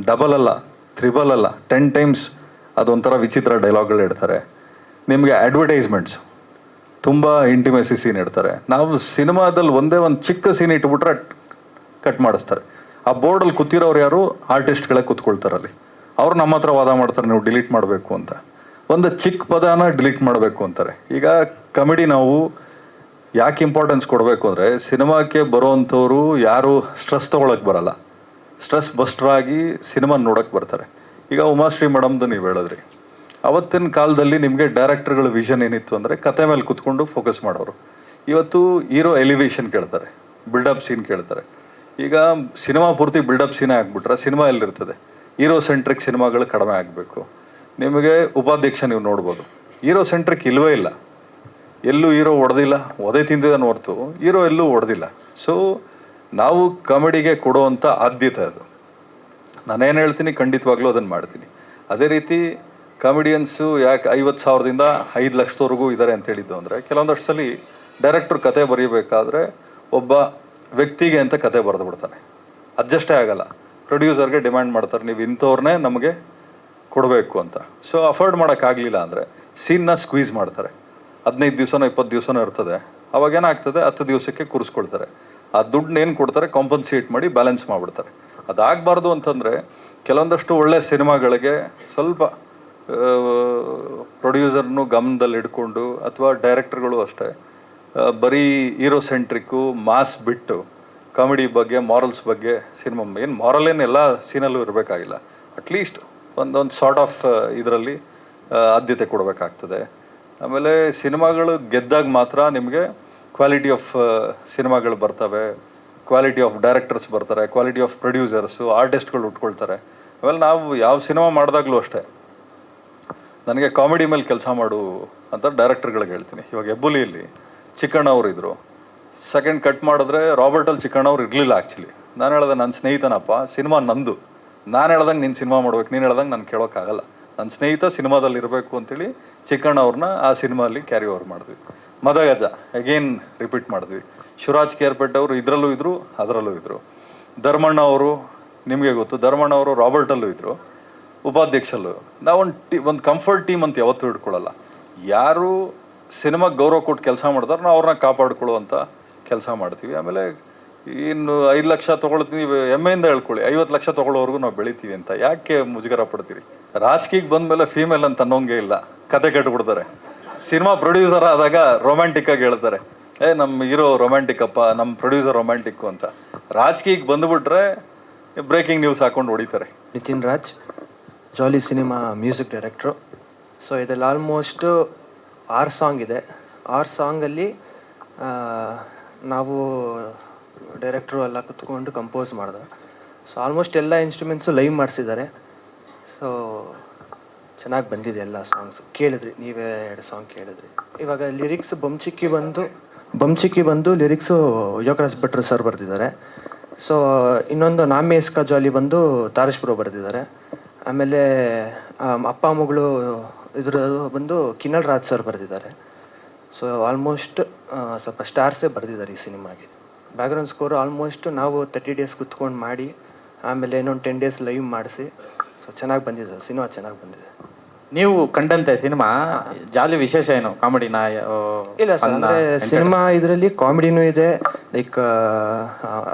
Speaker 1: ಡಬಲ್ ಅಲ್ಲ, ತ್ರಿಬಲ್ ಅಲ್ಲ, 10 ಟೈಮ್ಸ್ ಅದೊಂಥರ ವಿಚಿತ್ರ ಡೈಲಾಗ್ಗಳು ಇಡ್ತಾರೆ. ನಿಮಗೆ ಅಡ್ವರ್ಟೈಸ್ಮೆಂಟ್ಸ್ ತುಂಬ ಇಂಟಿಮೆಸಿ ಸೀನ್ ಇಡ್ತಾರೆ. ನಾವು ಸಿನಿಮಾದಲ್ಲಿ ಒಂದೇ ಒಂದು ಚಿಕ್ಕ ಸೀನ್ ಇಟ್ಬಿಟ್ರೆ ಕಟ್ ಮಾಡಿಸ್ತಾರೆ. ಆ ಬೋರ್ಡಲ್ಲಿ ಕೂತಿರೋರು ಯಾರು, ಆರ್ಟಿಸ್ಟ್ಗಳೇ ಕೂತ್ಕೊಳ್ತಾರೆ ಅಲ್ಲಿ. ಅವ್ರು ನಮ್ಮ ಹತ್ರ ವಾದ ಮಾಡ್ತಾರೆ ನೀವು ಡಿಲೀಟ್ ಮಾಡಬೇಕು ಅಂತ, ಒಂದು ಚಿಕ್ಕ ಪದನ ಡಿಲೀಟ್ ಮಾಡಬೇಕು ಅಂತಾರೆ. ಈಗ ಕಾಮಿಡಿ ನಾವು ಯಾಕೆ ಇಂಪಾರ್ಟೆನ್ಸ್ ಕೊಡಬೇಕು ಅಂದರೆ, ಸಿನಿಮಾಕ್ಕೆ ಬರೋವಂಥವ್ರು ಯಾರು ಸ್ಟ್ರೆಸ್ ತೊಗೊಳಕ್ಕೆ ಬರಲ್ಲ, ಸ್ಟ್ರೆಸ್ ಬಸ್ಟ್ರಾಗಿ ಸಿನಿಮಾ ನೋಡೋಕ್ಕೆ ಬರ್ತಾರೆ. ಈಗ ಉಮಾಶ್ರೀ ಮೇಡಮ್ದು ನೀವು ಹೇಳಿದ್ರಿ, ಅವತ್ತಿನ ಕಾಲದಲ್ಲಿ ನಿಮಗೆ ಡೈರೆಕ್ಟರ್ಗಳ ವಿಷನ್ ಏನಿತ್ತು ಅಂದರೆ ಕತೆ ಮೇಲೆ ಕುತ್ಕೊಂಡು ಫೋಕಸ್ ಮಾಡೋರು. ಇವತ್ತು ಹೀರೋ ಎಲಿವೇಶನ್ ಕೇಳ್ತಾರೆ, ಬಿಲ್ಡಪ್ ಸೀನ್ ಕೇಳ್ತಾರೆ. ಈಗ ಸಿನಿಮಾ ಪೂರ್ತಿ ಬಿಲ್ಡಪ್ ಸೀನೇ ಆಗಿಬಿಟ್ರೆ ಸಿನಿಮಾ ಎಲ್ಲಿರ್ತದೆ? ಹೀರೋ ಸೆಂಟ್ರಿಕ್ ಸಿನಿಮಾಗಳು ಕಡಿಮೆ ಆಗಬೇಕು. ನಿಮಗೆ ಉಪಾಧ್ಯಕ್ಷ ನೀವು ನೋಡ್ಬೋದು, ಹೀರೋ ಸೆಂಟ್ರಿಕ್ ಇಲ್ಲವೇ ಇಲ್ಲ, ಎಲ್ಲೂ ಹೀರೋ ಹೊಡೆದಿಲ್ಲ, ಒದೆ ತಿಂದಿದ್ದಾನೆ ಹೊರತು ಹೀರೋ ಎಲ್ಲೂ ಹೊಡೆದಿಲ್ಲ. ಸೊ ನಾವು ಕಾಮಿಡಿಗೆ ಕೊಡುವಂಥ ಆದ್ಯತೆ ಅದು. ನಾನೇನು ಹೇಳ್ತೀನಿ ಖಂಡಿತವಾಗ್ಲೂ ಅದನ್ನು ಮಾಡ್ತೀನಿ. ಅದೇ ರೀತಿ ಕಾಮಿಡಿಯನ್ಸು ಯಾಕೆ 50,000ದಿಂದ 5 ಲಕ್ಷದವರೆಗೂ ಇದ್ದಾರೆ ಅಂತ ಹೇಳಿದ್ದು ಅಂದರೆ, ಕೆಲವೊಂದಷ್ಟು ಸಲ ಡೈರೆಕ್ಟ್ರ್ ಕತೆ ಬರೀಬೇಕಾದ್ರೆ ಒಬ್ಬ ವ್ಯಕ್ತಿಗೆ ಅಂತ ಕತೆ ಬರೆದು ಬಿಡ್ತಾನೆ, ಅಡ್ಜಸ್ಟೇ ಆಗಲ್ಲ. ಪ್ರೊಡ್ಯೂಸರ್ಗೆ ಡಿಮ್ಯಾಂಡ್ ಮಾಡ್ತಾರೆ, ನೀವು ಇಂಥವ್ರನ್ನೇ ನಮಗೆ ಕೊಡಬೇಕು ಅಂತ. ಸೊ ಅಫೋರ್ಡ್ ಮಾಡೋಕ್ಕಾಗಲಿಲ್ಲ ಅಂದರೆ ಸೀನ್ನ ಸ್ಕ್ವೀಸ್ ಮಾಡ್ತಾರೆ. 15 ದಿವಸನೋ 20 ದಿವಸನೋ ಇರ್ತದೆ, ಅವಾಗೇನಾಗ್ತದೆ 10 ದಿವಸಕ್ಕೆ ಕೂರಿಸ್ಕೊಳ್ತಾರೆ. ಆ ದುಡ್ಡನ್ನೇನು ಕೊಡ್ತಾರೆ ಕಾಂಪನ್ಸೇಟ್ ಮಾಡಿ ಬ್ಯಾಲೆನ್ಸ್ ಮಾಡಿಬಿಡ್ತಾರೆ. ಅದಾಗಬಾರ್ದು ಅಂತಂದರೆ ಕೆಲವೊಂದಷ್ಟು ಒಳ್ಳೆ ಸಿನಿಮಾಗಳಿಗೆ ಸ್ವಲ್ಪ ಪ್ರೊಡ್ಯೂಸರ್ನು ಗಮನದಲ್ಲಿ ಇಟ್ಕೊಂಡು, ಅಥವಾ ಡೈರೆಕ್ಟರ್ಗಳು ಅಷ್ಟೇ ಬರೀ ಹೀರೋ ಸೆಂಟ್ರಿಕ್ಕು ಮಾಸ್ ಬಿಟ್ಟು ಕಾಮಿಡಿ ಬಗ್ಗೆ, ಮಾರಲ್ಸ್ ಬಗ್ಗೆ ಸಿನಿಮಾ, ಏನು ಮಾರಲ್ ಏನು ಎಲ್ಲ ಸೀನಲ್ಲೂ ಇರಬೇಕಾಗಿಲ್ಲ, ಅಟ್ಲೀಸ್ಟ್ ಒಂದೊಂದು ಸಾರ್ಟ್ ಆಫ್ ಇದರಲ್ಲಿ ಆದ್ಯತೆ ಕೊಡಬೇಕಾಗ್ತದೆ. ಆಮೇಲೆ ಸಿನಿಮಾಗಳು ಗೆದ್ದಾಗ ಮಾತ್ರ ನಿಮಗೆ ಕ್ವಾಲಿಟಿ ಆಫ್ ಸಿನಿಮಾಗಳು ಬರ್ತವೆ, ಕ್ವಾಲಿಟಿ ಆಫ್ ಡೈರೆಕ್ಟರ್ಸ್ ಬರ್ತಾರೆ, ಕ್ವಾಲಿಟಿ ಆಫ್ ಪ್ರೊಡ್ಯೂಸರ್ಸು, ಆರ್ಟಿಸ್ಟ್ಗಳು ಉಟ್ಕೊಳ್ತಾರೆ. ಆಮೇಲೆ ನಾವು ಯಾವ ಸಿನಿಮಾ ಮಾಡಿದಾಗಲೂ ಅಷ್ಟೇ, ನನಗೆ ಕಾಮಿಡಿ ಮೇಲೆ ಕೆಲಸ ಮಾಡು ಅಂತ ಡೈರೆಕ್ಟರ್ಗಳಿಗೆ ಹೇಳ್ತೀನಿ. ಇವಾಗ ಹೆಬ್ಬುಲಿಯಲ್ಲಿ ಚಿಕ್ಕಣ್ಣ ಅವರು ಇದ್ದರು, ಸೆಕೆಂಡ್ ಕಟ್ ಮಾಡಿದ್ರೆ ರಾಬರ್ಟಲ್ಲಿ ಚಿಕ್ಕಣ್ಣ ಅವ್ರು ಇರಲಿಲ್ಲ. ಆ್ಯಕ್ಚುಲಿ ನಾನು ಹೇಳ್ದೆ, ನನ್ನ ಸ್ನೇಹಿತನಪ್ಪ, ಸಿನಿಮಾ ನಂದು, ನಾನು ಹೇಳ್ದಂಗೆ ನೀನು ಸಿನಿಮಾ ಮಾಡ್ಬೇಕು, ನೀನು ಹೇಳ್ದಂಗೆ ನಾನು ಕೇಳೋಕ್ಕಾಗಲ್ಲ, ನನ್ನ ಸ್ನೇಹಿತ ಸಿನಿಮಾದಲ್ಲಿ ಇರಬೇಕು ಅಂತೇಳಿ ಚಿಕ್ಕಣ್ಣ ಅವ್ರನ್ನ ಆ ಸಿನಿಮಾಲ್ಲಿ ಕ್ಯಾರಿ ಓವರ್ ಮಾಡಿದ್ವಿ. ಮದಗಜ ಅಗೇನ್ ರಿಪೀಟ್ ಮಾಡಿದ್ವಿ. ಶಿವರಾಜ್ ಕೇರ್ಪೇಟ್ ಅವರು ಇದರಲ್ಲೂ ಇದ್ದರು, ಅದರಲ್ಲೂ ಇದ್ದರು. ಧರ್ಮಣ್ಣ ಅವರು ನಿಮಗೆ ಗೊತ್ತು, ಧರ್ಮಣ್ಣ ಅವರು ರಾಬರ್ಟಲ್ಲೂ ಇದ್ದರು, ಉಪಾಧ್ಯಕ್ಷಲ್ಲೂ. ನಾವೊಂದು ಕಂಫರ್ಟ್ ಟೀಮ್ ಅಂತ ಯಾವತ್ತೂ ಇಟ್ಕೊಳ್ಳಲ್ಲ. ಯಾರು ಸಿನಿಮಾಗೆ ಗೌರವ ಕೊಟ್ಟು ಕೆಲಸ ಮಾಡ್ತಾರೆ ನಾವು ಅವ್ರನ್ನ ಕಾಪಾಡ್ಕೊಳ್ಳುವಂಥ ಕೆಲಸ ಮಾಡ್ತೀವಿ. ಆಮೇಲೆ ಇನ್ನು 5 ಲಕ್ಷ ತೊಗೊಳ್ತೀವಿ, ಹೆಮ್ಮೆಯಿಂದ ಹೇಳ್ಕೊಳ್ಳಿ, 50 ಲಕ್ಷ ತೊಗೊಳ್ಳೋವರೆಗೂ ನಾವು ಬೆಳಿತೀವಿ ಅಂತ ಯಾಕೆ ಮುಜುಗರ ಪಡ್ತೀರಿ? ರಾಜಕೀಯಕ್ಕೆ ಬಂದಮೇಲೆ ಫೀಮೇಲ್ ಅಂತ ಅನ್ನೋಂಗೆ ಇಲ್ಲ, ಕತೆ ಕಟ್ಬಿಡ್ತಾರೆ. ಸಿನಿಮಾ ಪ್ರೊಡ್ಯೂಸರ್ ಆದಾಗ ರೊಮ್ಯಾಂಟಿಕ್ಕಾಗಿ ಹೇಳ್ತಾರೆ, ನಮ್ಮ ಹೀರೋ ರೊಮ್ಯಾಂಟಿಕ್ ಅಪ್ಪ, ನಮ್ಮ ಪ್ರೊಡ್ಯೂಸರ್ ರೊಮ್ಯಾಂಟಿಕ್ಕು ಅಂತ. ರಾಜಕೀಯಕ್ಕೆ ಬಂದುಬಿಟ್ರೆ ಬ್ರೇಕಿಂಗ್ ನ್ಯೂಸ್ ಹಾಕೊಂಡು ಹೊಡಿತಾರೆ.
Speaker 3: ನಿತಿನ್ ರಾಜ್, ಜಾಲಿ ಸಿನಿಮಾ ಮ್ಯೂಸಿಕ್ ಡೈರೆಕ್ಟ್ರು. ಸೊ ಇದರಲ್ಲಿ ಆಲ್ಮೋಸ್ಟ್ 6 ಸಾಂಗ್ ಇದೆ. 6 ಸಾಂಗಲ್ಲಿ ನಾವು ಡೈರೆಕ್ಟ್ರು ಎಲ್ಲ ಕುತ್ಕೊಂಡು ಕಂಪೋಸ್ ಮಾಡಿದೆ. ಸೊ ಆಲ್ಮೋಸ್ಟ್ ಎಲ್ಲ ಇನ್ಸ್ಟ್ರೂಮೆಂಟ್ಸು ಲೈವ್ ಮಾಡಿಸಿದ್ದಾರೆ. ಸೊ ಚೆನ್ನಾಗಿ ಬಂದಿದೆ ಎಲ್ಲ ಸಾಂಗ್ಸು. ಕೇಳಿದ್ರಿ ನೀವೇ 2 ಸಾಂಗ್ ಕೇಳಿದ್ರಿ. ಇವಾಗ ಲಿರಿಕ್ಸ್ ಬಂಚಿಕ್ಕಿ ಬಂದು ಲಿರಿಕ್ಸು ಯೋಗರಾಜ್ ಭಟ್ರು ಸರ್ ಬರೆದಿದ್ದಾರೆ. ಸೊ ಇನ್ನೊಂದು ನಾಮೆ ಇಸ್ಕಾ ಜಾಲಿ ಬಂದು ತಾರಶ್ ಬ್ರೋ ಬರೆದಿದ್ದಾರೆ. ಆಮೇಲೆ ಅಪ್ಪ ಮಗಳು ಇದ್ರ ಬಂದು ಕಿನ್ನಲ್ ರಾಜ್ ಸರ್ ಬರೆದಿದ್ದಾರೆ. ಸೊ ಆಲ್ಮೋಸ್ಟ್ ಸ್ವಲ್ಪ ಸ್ಟಾರ್ಸೇ ಬರೆದಿದ್ದಾರೆ ಈ ಸಿನಿಮಾಗೆ. ಬ್ಯಾಕ್ಗ್ರೌಂಡ್ ಸ್ಕೋರು ಆಲ್ಮೋಸ್ಟ್ ನಾವು 30 ಡೇಸ್ ಕುತ್ಕೊಂಡು ಮಾಡಿ, ಆಮೇಲೆ ಇನ್ನೊಂದು 10 ಡೇಸ್ ಲೈವ್ ಮಾಡಿಸಿ, ಸೊ ಚೆನ್ನಾಗಿ ಬಂದಿದೆ ಸಿನಿಮಾ, ಚೆನ್ನಾಗಿ ಬಂದಿದೆ.
Speaker 4: ನೀವು ಕಂಡಂತೆ ಸಿನಿಮಾ ಜಾಲಿ ವಿಶೇಷ ಏನು? ಕಾಮಿಡಿನ?
Speaker 3: ಇಲ್ಲ ಸರ್, ಅಂದರೆ ಸಿನಿಮಾ ಇದರಲ್ಲಿ ಕಾಮಿಡಿನೂ ಇದೆ, ಲೈಕ್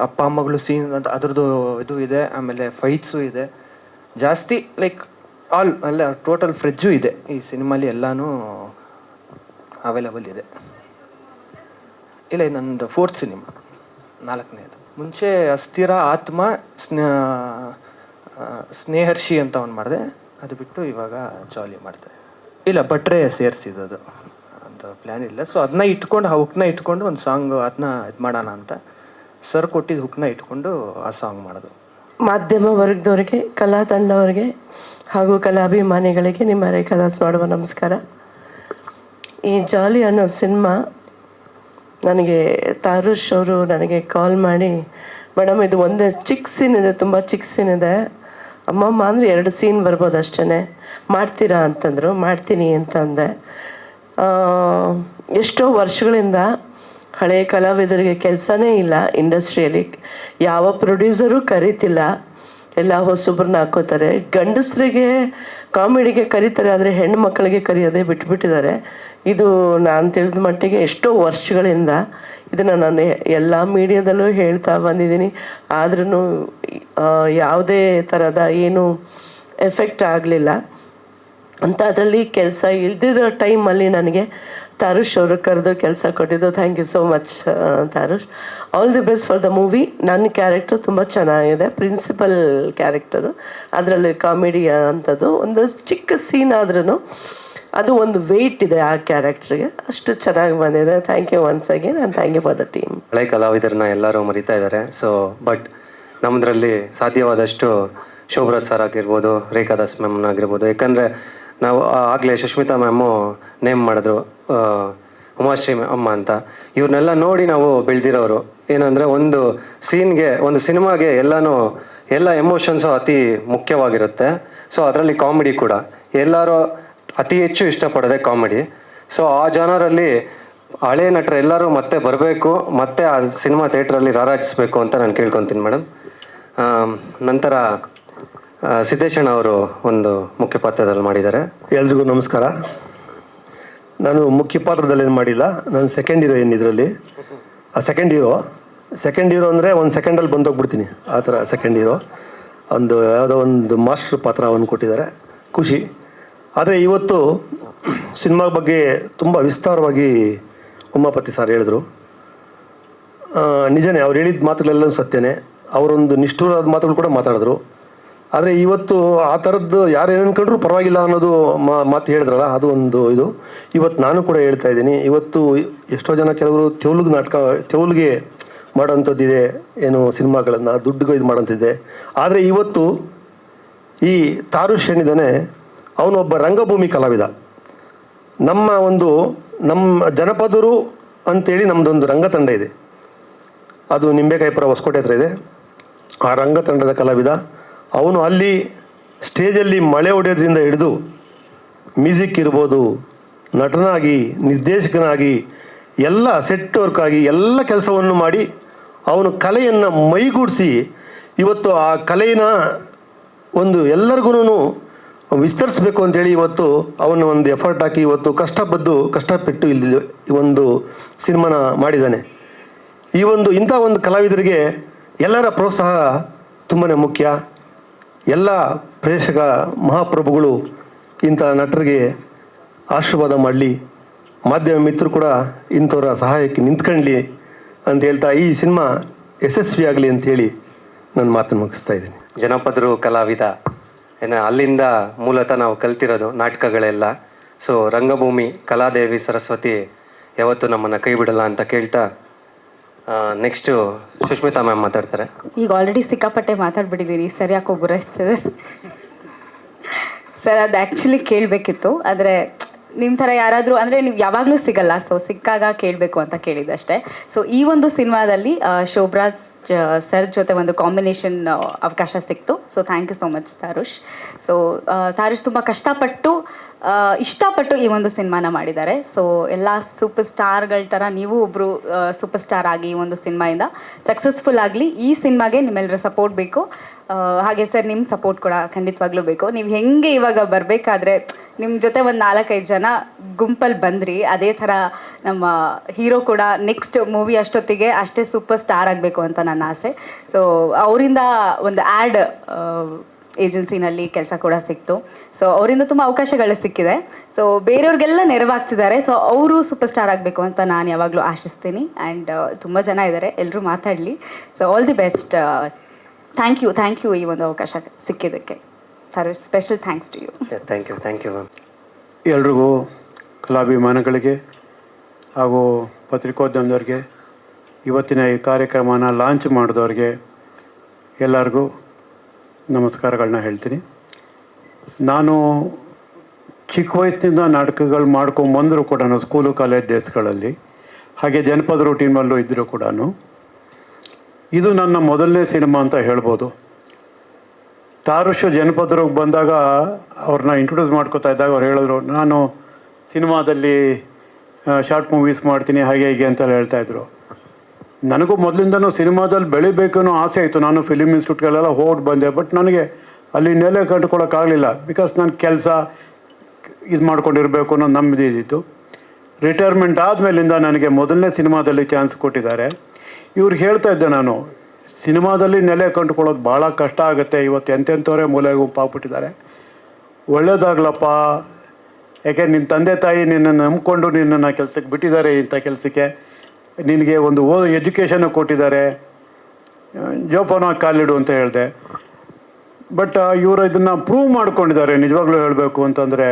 Speaker 3: ಅಪ್ಪ ಮಗಳು ಸೀನ್ ಅಂತ ಅದ್ರದ್ದು ಇದು ಇದೆ, ಆಮೇಲೆ ಫೈಟ್ಸು ಇದೆ ಜಾಸ್ತಿ, ಲೈಕ್ ಆಲ್ ಅಲ್ಲ ಟೋಟಲ್ ಫ್ರಿಜ್ಜು ಇದೆ ಈ ಸಿನಿಮಾಲಿ, ಎಲ್ಲನೂ ಅವೈಲಬಲ್ ಇದೆ. ಇಲ್ಲ, ಇದು ನಂದು 4th ಸಿನಿಮಾ, 4ನೇದು. ಮುಂಚೆ ಅಸ್ಥಿರ, ಆತ್ಮ, ಸ್ನೇಹರ್ಷಿ ಅಂತ ಒಂದು ಮಾಡಿದೆ, ಅದು ಬಿಟ್ಟು ಇವಾಗ ಜಾಲಿ ಮಾಡಿದೆ. ಇಲ್ಲ, ಭಟ್ರೆ ಸೇರಿಸಿದ್ದು ಅದು ಅಂತ ಪ್ಲ್ಯಾನ್ ಇಲ್ಲ. ಸೊ ಅದನ್ನ ಇಟ್ಕೊಂಡು, ಆ ಹುಕ್ನ ಇಟ್ಕೊಂಡು ಒಂದು ಸಾಂಗ್ ಅದನ್ನ ಇದು ಮಾಡೋಣ ಅಂತ ಸರ್ ಕೊಟ್ಟಿದ್ದು ಹುಕ್ನ ಇಟ್ಕೊಂಡು ಆ ಸಾಂಗ್ ಮಾಡೋದು.
Speaker 5: ಮಾಧ್ಯಮ ವರ್ಗದವರಿಗೆ, ಕಲಾ ತಂಡವರಿಗೆ ಹಾಗೂ ಕಲಾಭಿಮಾನಿಗಳಿಗೆ ನಿಮ್ಮ ರೇಖಾದಾಸ್ ಮಾಡುವ ನಮಸ್ಕಾರ. ಈ ಜಾಲಿ ಅನ್ನೋ ಸಿನಿಮಾ ನನಗೆ ತಾರುಷ್ ಅವರು ನನಗೆ ಕಾಲ್ ಮಾಡಿ ಮೇಡಮ್ ಇದು ಒಂದೇ ಚಿಕ್ಕ ಸೀನ್ ಇದೆ, ತುಂಬ ಚಿಕ್ಕ ಸೀನ್ ಇದೆ. ಅಮ್ಮಮ್ಮ ಅಂದರೆ 2 ಸೀನ್ ಬರ್ಬೋದು ಅಷ್ಟೇ. ಮಾಡ್ತೀರಾ ಅಂತಂದರು. ಮಾಡ್ತೀನಿ ಅಂತ ಅಂದೆ. ಎಷ್ಟೋ ವರ್ಷಗಳಿಂದ ಹಳೆಯ ಕಲಾವಿದರಿಗೆ ಕೆಲಸನೇ ಇಲ್ಲ ಇಂಡಸ್ಟ್ರಿಯಲ್ಲಿ. ಯಾವ ಪ್ರೊಡ್ಯೂಸರು ಕರೀತಿಲ್ಲ, ಎಲ್ಲ ಹೊಸಬ್ರನ್ನ ಹಾಕೋತಾರೆ. ಗಂಡಸರಿಗೆ ಕಾಮಿಡಿಗೆ ಕರೀತಾರೆ, ಆದರೆ ಹೆಣ್ಣು ಮಕ್ಕಳಿಗೆ ಕರೆಯೋದೇ ಬಿಟ್ಬಿಟ್ಟಿದ್ದಾರೆ. ಇದು ನಾನು ತಿಳಿದ ಮಟ್ಟಿಗೆ ಎಷ್ಟೋ ವರ್ಷಗಳಿಂದ ಇದನ್ನು ನಾನು ಎಲ್ಲ ಮೀಡಿಯಾದಲ್ಲೂ ಹೇಳ್ತಾ ಬಂದಿದ್ದೀನಿ. ಆದ್ರೂ ಯಾವುದೇ ಥರದ ಏನು ಎಫೆಕ್ಟ್ ಆಗಲಿಲ್ಲ ಅಂತ. ಅದರಲ್ಲಿ ಕೆಲಸ ಇಲ್ದಿರೋ ಟೈಮಲ್ಲಿ ನನಗೆ ತಾರುಷ್ ಅವರು ಕರೆದು ಕೆಲಸ ಕೊಟ್ಟಿದ್ದು. Thank you so much Tarush. All the best for the movie. ನನ್ನ ಕ್ಯಾರೆಕ್ಟರ್ ತುಂಬ ಚೆನ್ನಾಗಿದೆ, ಪ್ರಿನ್ಸಿಪಲ್ ಕ್ಯಾರೆಕ್ಟರು. ಅದರಲ್ಲಿ ಕಾಮಿಡಿ ಅಂಥದ್ದು ಒಂದು ಚಿಕ್ಕ ಸೀನ್ ಆದ್ರೂ ಅದು ಒಂದು ವೆಯ್ಟ್ ಇದೆ ಆ ಕ್ಯಾರೆಕ್ಟ್ರಿಗೆ. ಅಷ್ಟು ಚೆನ್ನಾಗಿ ಬಂದಿದೆ. Thank you once again and thank you for the team.
Speaker 2: ಹಳೆ ಕಲಾವಿದರನ್ನ ಎಲ್ಲರೂ ಮರಿತಾ ಇದ್ದಾರೆ. ಸೊ ಬಟ್ ನಮ್ಮದ್ರಲ್ಲಿ ಸಾಧ್ಯವಾದಷ್ಟು ಶೋಭರಾಜ್ ಸರ್ ಆಗಿರ್ಬೋದು, ರೇಖಾದಾಸ್ ಮ್ಯಾಮ್ ಆಗಿರ್ಬೋದು. ಯಾಕಂದರೆ ನಾವು ಆಗಲೇ ಸುಷ್ಮಿತಾ ಮ್ಯಾಮು ನೇಮ್ ಮಾಡಿದ್ರು ಉಮಾಶ್ರೀ ಅಮ್ಮ ಅಂತ. ಇವ್ರನ್ನೆಲ್ಲ ನೋಡಿ ನಾವು ಬೆಳೆದಿರೋರು. ಏನಂದರೆ ಒಂದು ಸೀನ್ಗೆ, ಒಂದು ಸಿನಿಮಾಗೆ ಎಲ್ಲ ಎಮೋಷನ್ಸು ಅತಿ ಮುಖ್ಯವಾಗಿರುತ್ತೆ. ಸೊ ಅದರಲ್ಲಿ ಕಾಮಿಡಿ ಕೂಡ ಎಲ್ಲರೂ ಅತಿ ಹೆಚ್ಚು ಇಷ್ಟಪಡೋದೆ ಕಾಮಿಡಿ. ಸೊ ಆ ಜಾನರಲ್ಲಿ ಹಳೆ ನಟರು ಎಲ್ಲರೂ ಮತ್ತೆ ಬರಬೇಕು, ಮತ್ತೆ ಆ ಸಿನಿಮಾ ಥಿಯೇಟ್ರಲ್ಲಿ ರಾರಾಜಿಸ್ಬೇಕು ಅಂತ ನಾನು ಕೇಳ್ಕೊತೀನಿ ಮೇಡಮ್. ನಂತರ ಸಿದ್ದೇಶಣ್ಣ ಅವರು ಒಂದು ಮುಖ್ಯ ಪಾತ್ರದಲ್ಲಿ ಮಾಡಿದ್ದಾರೆ.
Speaker 6: ಎಲ್ರಿಗೂ ನಮಸ್ಕಾರ. ನಾನು ಮುಖ್ಯ ಪಾತ್ರದಲ್ಲಿ ಏನು ಮಾಡಿಲ್ಲ, ನಾನು ಸೆಕೆಂಡ್ ಹೀರೋಯಿನ್ ಇದರಲ್ಲಿ. ಸೆಕೆಂಡ್ ಹೀರೋ ಅಂದರೆ 1 ಸೆಕೆಂಡಲ್ಲಿ ಬಂದೋಗ್ಬಿಡ್ತೀನಿ ಆ ಥರ ಸೆಕೆಂಡ್ ಹೀರೋ. ಯಾವುದೋ ಒಂದು ಮಾಸ್ಟರ್ ಪಾತ್ರ ಅವನು ಕೊಟ್ಟಿದ್ದಾರೆ, ಖುಷಿ. ಆದರೆ ಇವತ್ತು ಸಿನಿಮಾ ಬಗ್ಗೆ ತುಂಬ ವಿಸ್ತಾರವಾಗಿ ಉಮಾಪತಿ ಸರ್ ಹೇಳಿದ್ರು. ನಿಜನೇ, ಅವ್ರು ಹೇಳಿದ ಮಾತುಗಳೆಲ್ಲವೂ ಸತ್ಯನೇ. ಅವರೊಂದು ನಿಷ್ಠುರಾದ ಮಾತುಗಳು ಕೂಡ ಮಾತಾಡಿದ್ರು. ಆದರೆ ಇವತ್ತು ಆ ಥರದ್ದು ಯಾರು ಏನು ಅನ್ಕೊಂಡ್ರೂ ಪರವಾಗಿಲ್ಲ ಅನ್ನೋದು ಮಾತು ಹೇಳಿದ್ರಲ್ಲ, ಅದು ಒಂದು ಇದು. ಇವತ್ತು ನಾನು ಕೂಡ ಹೇಳ್ತಾ ಇದ್ದೀನಿ. ಇವತ್ತು ಎಷ್ಟೋ ಜನ ಕೆಲವರು ತೆವಲಿಗೆ ಮಾಡೋಂಥದ್ದಿದೆ, ಏನು ಸಿನಿಮಾಗಳನ್ನು ದುಡ್ಡುಗೂ ಇದು ಮಾಡೋಂಥದ್ದಿದೆ. ಆದರೆ ಇವತ್ತು ಈ ತಾರುಷ್ ಏನಿದ್ದಾನೆ, ಅವನೊಬ್ಬ ರಂಗಭೂಮಿ ಕಲಾವಿದ. ನಮ್ಮ ಜನಪದರು ಅಂತೇಳಿ ನಮ್ಮದೊಂದು ರಂಗತಂಡ ಇದೆ, ಅದು ನಿಂಬೆಕಾಯಿಪುರ ಹೊಸಕೋಟೆ ಹತ್ರ ಇದೆ. ಆ ರಂಗತಂಡದ ಕಲಾವಿದ ಅವನು. ಅಲ್ಲಿ ಸ್ಟೇಜಲ್ಲಿ ಮಳೆ ಹೊಡೆಯೋದ್ರಿಂದ ಹಿಡಿದು ಮ್ಯೂಸಿಕ್ ಇರ್ಬೋದು, ನಟನಾಗಿ, ನಿರ್ದೇಶಕನಾಗಿ, ಎಲ್ಲ ಸೆಟ್ ವರ್ಕ್ ಆಗಿ ಎಲ್ಲ ಕೆಲಸವನ್ನು ಮಾಡಿ ಅವನು ಕಲೆಯನ್ನು ಮೈಗೂಡಿಸಿ ಇವತ್ತು ಆ ಕಲೆನ ಒಂದು ಎಲ್ಲರಿಗೂ ವಿಸ್ತರಿಸಬೇಕು ಅಂತೇಳಿ ಇವತ್ತು ಅವನು ಒಂದು ಎಫರ್ಟ್ ಹಾಕಿ ಇವತ್ತು ಕಷ್ಟಪಟ್ಟು ಇಲ್ಲಿ ಒಂದು ಸಿನಿಮಾನ ಮಾಡಿದ್ದಾನೆ. ಇಂಥ ಒಂದು ಕಲಾವಿದರಿಗೆ ಎಲ್ಲರ ಪ್ರೋತ್ಸಾಹ ತುಂಬಾ ಮುಖ್ಯ. ಎಲ್ಲ ಪ್ರೇಕ್ಷಕ ಮಹಾಪ್ರಭುಗಳು ಇಂಥ ನಟರಿಗೆ ಆಶೀರ್ವಾದ ಮಾಡಲಿ, ಮಾಧ್ಯಮ ಮಿತ್ರರು ಕೂಡ ಇಂಥವ್ರ ಸಹಾಯಕ್ಕೆ ನಿಂತ್ಕೊಳ್ಳಿ ಅಂತ ಹೇಳ್ತಾ ಈ ಸಿನಿಮಾ ಯಶಸ್ವಿಯಾಗಲಿ ಅಂಥೇಳಿ ನನ್ನ ಮಾತನ್ನು ಮುಗಿಸ್ತಾ ಇದ್ದೀನಿ.
Speaker 2: ಜನಪದರು ಕಲಾವಿದ ಅಲ್ಲಿಂದ ಮೂಲತಃ ನಾವು ಕಲ್ತಿರೋದು ನಾಟಕಗಳೆಲ್ಲ. ಸೊ ರಂಗಭೂಮಿ ಕಲಾದೇವಿ ಸರಸ್ವತಿ ಯಾವತ್ತೂ ನಮ್ಮನ್ನು ಕೈ ಬಿಡಲ್ಲ ಅಂತ ಕೇಳ್ತಾ ನೆಕ್ಸ್ಟು ಸುಷ್ಮಿತಾ ಮ್ಯಾಮ್ ಮಾತಾಡ್ತಾರೆ.
Speaker 7: ಈಗ ಆಲ್ರೆಡಿ ಸಿಕ್ಕಾಪಟ್ಟೆ ಮಾತಾಡ್ಬಿಟ್ಟಿದ್ದೀರಿ, ಸರಿಯಾಗಿ ಗುರಾಯಿಸ್ತದೆ ಸರ್. ಅದು ಆ್ಯಕ್ಚುಲಿ ಕೇಳಬೇಕಿತ್ತು, ಆದರೆ ನಿಮ್ಮ ಥರ ಯಾರಾದರೂ ಅಂದರೆ ನೀವು ಯಾವಾಗಲೂ ಸಿಗಲ್ಲ, ಸೊ ಸಿಕ್ಕಾಗ ಕೇಳಬೇಕು ಅಂತ ಕೇಳಿದ್ದಷ್ಟೇ. ಸೊ ಈ ಒಂದು ಸಿನಿಮಾದಲ್ಲಿ ಶೋಭರಾಜ್ ಸರ್ ಜೊತೆ ಒಂದು ಕಾಂಬಿನೇಷನ್ ಅವಕಾಶ ಸಿಕ್ತು. So thank you so much Tarush. So Tarush ತುಂಬ ಇಷ್ಟಪಟ್ಟು ಈ ಒಂದು ಸಿನಿಮಾನ ಮಾಡಿದ್ದಾರೆ. ಸೊ ಎಲ್ಲ ಸೂಪರ್ ಸ್ಟಾರ್ಗಳ ಥರ ನೀವು ಒಬ್ಬರು ಸೂಪರ್ ಸ್ಟಾರ್ ಆಗಿ ಈ ಒಂದು ಸಿನಿಮಾಯಿಂದ ಸಕ್ಸಸ್ಫುಲ್ ಆಗಲಿ. ಈ ಸಿನಿಮಾಗೆ ನಿಮ್ಮೆಲ್ಲರ ಸಪೋರ್ಟ್ ಬೇಕು. ಹಾಗೆ ಸರ್ ನಿಮ್ಮ ಸಪೋರ್ಟ್ ಕೂಡ ಖಂಡಿತವಾಗ್ಲೂ ಬೇಕು. ನೀವು ಹೆಂಗೆ ಇವಾಗ ಬರಬೇಕಾದ್ರೆ ನಿಮ್ಮ ಜೊತೆ ಒಂದು 4-5 ಜನ ಗುಂಪಲ್ಲಿ ಬಂದ್ರಿ, ಅದೇ ಥರ ನಮ್ಮ ಹೀರೋ ಕೂಡ ನೆಕ್ಸ್ಟ್ ಮೂವಿ ಅಷ್ಟೊತ್ತಿಗೆ ಅಷ್ಟೇ ಸೂಪರ್ ಸ್ಟಾರ್ ಆಗಬೇಕು ಅಂತ ನನ್ನ ಆಸೆ. ಸೊ ಅವರಿಂದ ಒಂದು ಆ್ಯಡ್ ಏಜೆನ್ಸಿನಲ್ಲಿ ಕೆಲಸ ಕೂಡ ಸಿಕ್ತು. ಸೊ ಅವರಿಂದ ತುಂಬ ಅವಕಾಶಗಳು ಸಿಕ್ಕಿದೆ. ಸೊ ಬೇರೆಯವ್ರಿಗೆಲ್ಲ ನೆರವಾಗ್ತಿದ್ದಾರೆ. ಸೊ ಅವರು ಸೂಪರ್ ಸ್ಟಾರ್ ಆಗಬೇಕು ಅಂತ ನಾನು ಯಾವಾಗಲೂ ಆಶಿಸ್ತೀನಿ. ಆ್ಯಂಡ್ ತುಂಬ ಜನ ಇದ್ದಾರೆ, ಎಲ್ಲರೂ ಮಾತಾಡಲಿ. So all the best. Thank you ಈ ಒಂದು ಅವಕಾಶ ಸಿಕ್ಕಿದ್ದಕ್ಕೆ. Tarush, special thanks to you.
Speaker 2: Thank you ma'am.
Speaker 8: ಎಲ್ರಿಗೂ, ಕಲಾಭಿಮಾನಿಗಳಿಗೆ ಹಾಗೂ ಪತ್ರಿಕೋದ್ಯಮದವ್ರಿಗೆ, ಇವತ್ತಿನ ಈ ಕಾರ್ಯಕ್ರಮನ ಲಾಂಚ್ ಮಾಡಿದವ್ರಿಗೆ ಎಲ್ಲರಿಗೂ ನಮಸ್ಕಾರಗಳನ್ನ ಹೇಳ್ತೀನಿ. ನಾನು ಚಿಕ್ಕ ವಯಸ್ಸಿನಿಂದ ನಾಟಕಗಳು ಮಾಡ್ಕೊಂಬಂದರೂ ಕೂಡ ಸ್ಕೂಲು ಕಾಲೇಜ್ ಡೇಸ್ಗಳಲ್ಲಿ, ಹಾಗೆ ಜನಪದ ರೂಟೀನಲ್ಲೂ ಇದ್ದರೂ ಕೂಡ ಇದು ನನ್ನ ಮೊದಲನೇ ಸಿನಿಮಾ ಅಂತ ಹೇಳ್ಬೋದು. ತಾರುಷ್ ಜನಪದರಿಗೆ ಬಂದಾಗ ಅವ್ರನ್ನ ಇಂಟ್ರೊಡ್ಯೂಸ್ ಮಾಡ್ಕೋತಾ ಇದ್ದಾಗ ಅವ್ರು ಹೇಳಿದ್ರು, ನಾನು ಸಿನಿಮಾದಲ್ಲಿ ಶಾರ್ಟ್ ಮೂವೀಸ್ ಮಾಡ್ತೀನಿ ಹಾಗೆ ಹೀಗೆ ಅಂತೆಲ್ಲ ಹೇಳ್ತಾಯಿದ್ರು. ನನಗೂ ಮೊದಲಿಂದನೂ ಸಿನಿಮಾದಲ್ಲಿ ಬೆಳಿಬೇಕು ಅನ್ನೋ ಆಸೆ ಆಯಿತು. ನಾನು ಫಿಲಿಮ್ ಇನ್ಸ್ಟಿಟ್ಯೂಟ್ಗಳೆಲ್ಲ ಹೋಗಿ ಬಂದೆ, ಬಟ್ ನನಗೆ ಅಲ್ಲಿ ನೆಲೆ ಕಂಡುಕೊಳ್ಳೋಕ್ಕಾಗಲಿಲ್ಲ. ಬಿಕಾಸ್ ನಾನು ಕೆಲಸ ಇದು ಮಾಡ್ಕೊಂಡಿರಬೇಕು ಅನ್ನೋ ನಮ್ಮದಿದ್ದಿತ್ತು. ರಿಟೈರ್ಮೆಂಟ್ ಆದಮೇಲಿಂದ ನನಗೆ ಮೊದಲನೇ ಸಿನಿಮಾದಲ್ಲಿ ಚಾನ್ಸ್ ಕೊಟ್ಟಿದ್ದಾರೆ. ಇವ್ರಿಗೆ ಹೇಳ್ತಾ ಇದ್ದೆ ನಾನು, ಸಿನಿಮಾದಲ್ಲಿ ನೆಲೆ ಕಂಡುಕೊಳ್ಳೋದು ಭಾಳ ಕಷ್ಟ ಆಗುತ್ತೆ. ಇವತ್ತು ಎಂತೆಂಥವರೇ ಮೂಲೆಗೆ ಗುಂಪಾಗ್ಬಿಟ್ಟಿದ್ದಾರೆ. ಒಳ್ಳೇದಾಗ್ಲಪ್ಪ, ಯಾಕೆ ನಿನ್ನ ತಂದೆ ತಾಯಿ ನಿನ್ನನ್ನು ನಂಬಿಕೊಂಡು ನಿನ್ನನ್ನು ಕೆಲಸಕ್ಕೆ ಬಿಟ್ಟಿದ್ದಾರೆ, ಇಂಥ ಕೆಲಸಕ್ಕೆ ನಿನಗೆ ಒಂದು ಎಜುಕೇಷನ್ನು ಕೊಟ್ಟಿದ್ದಾರೆ, ಜೋಪಾನ ಕಾಲಿಡು ಅಂತ ಹೇಳಿದೆ. ಬಟ್ ಇವರು ಇದನ್ನು ಪ್ರೂವ್ ಮಾಡ್ಕೊಂಡಿದ್ದಾರೆ. ನಿಜವಾಗ್ಲೂ ಹೇಳಬೇಕು ಅಂತಂದರೆ,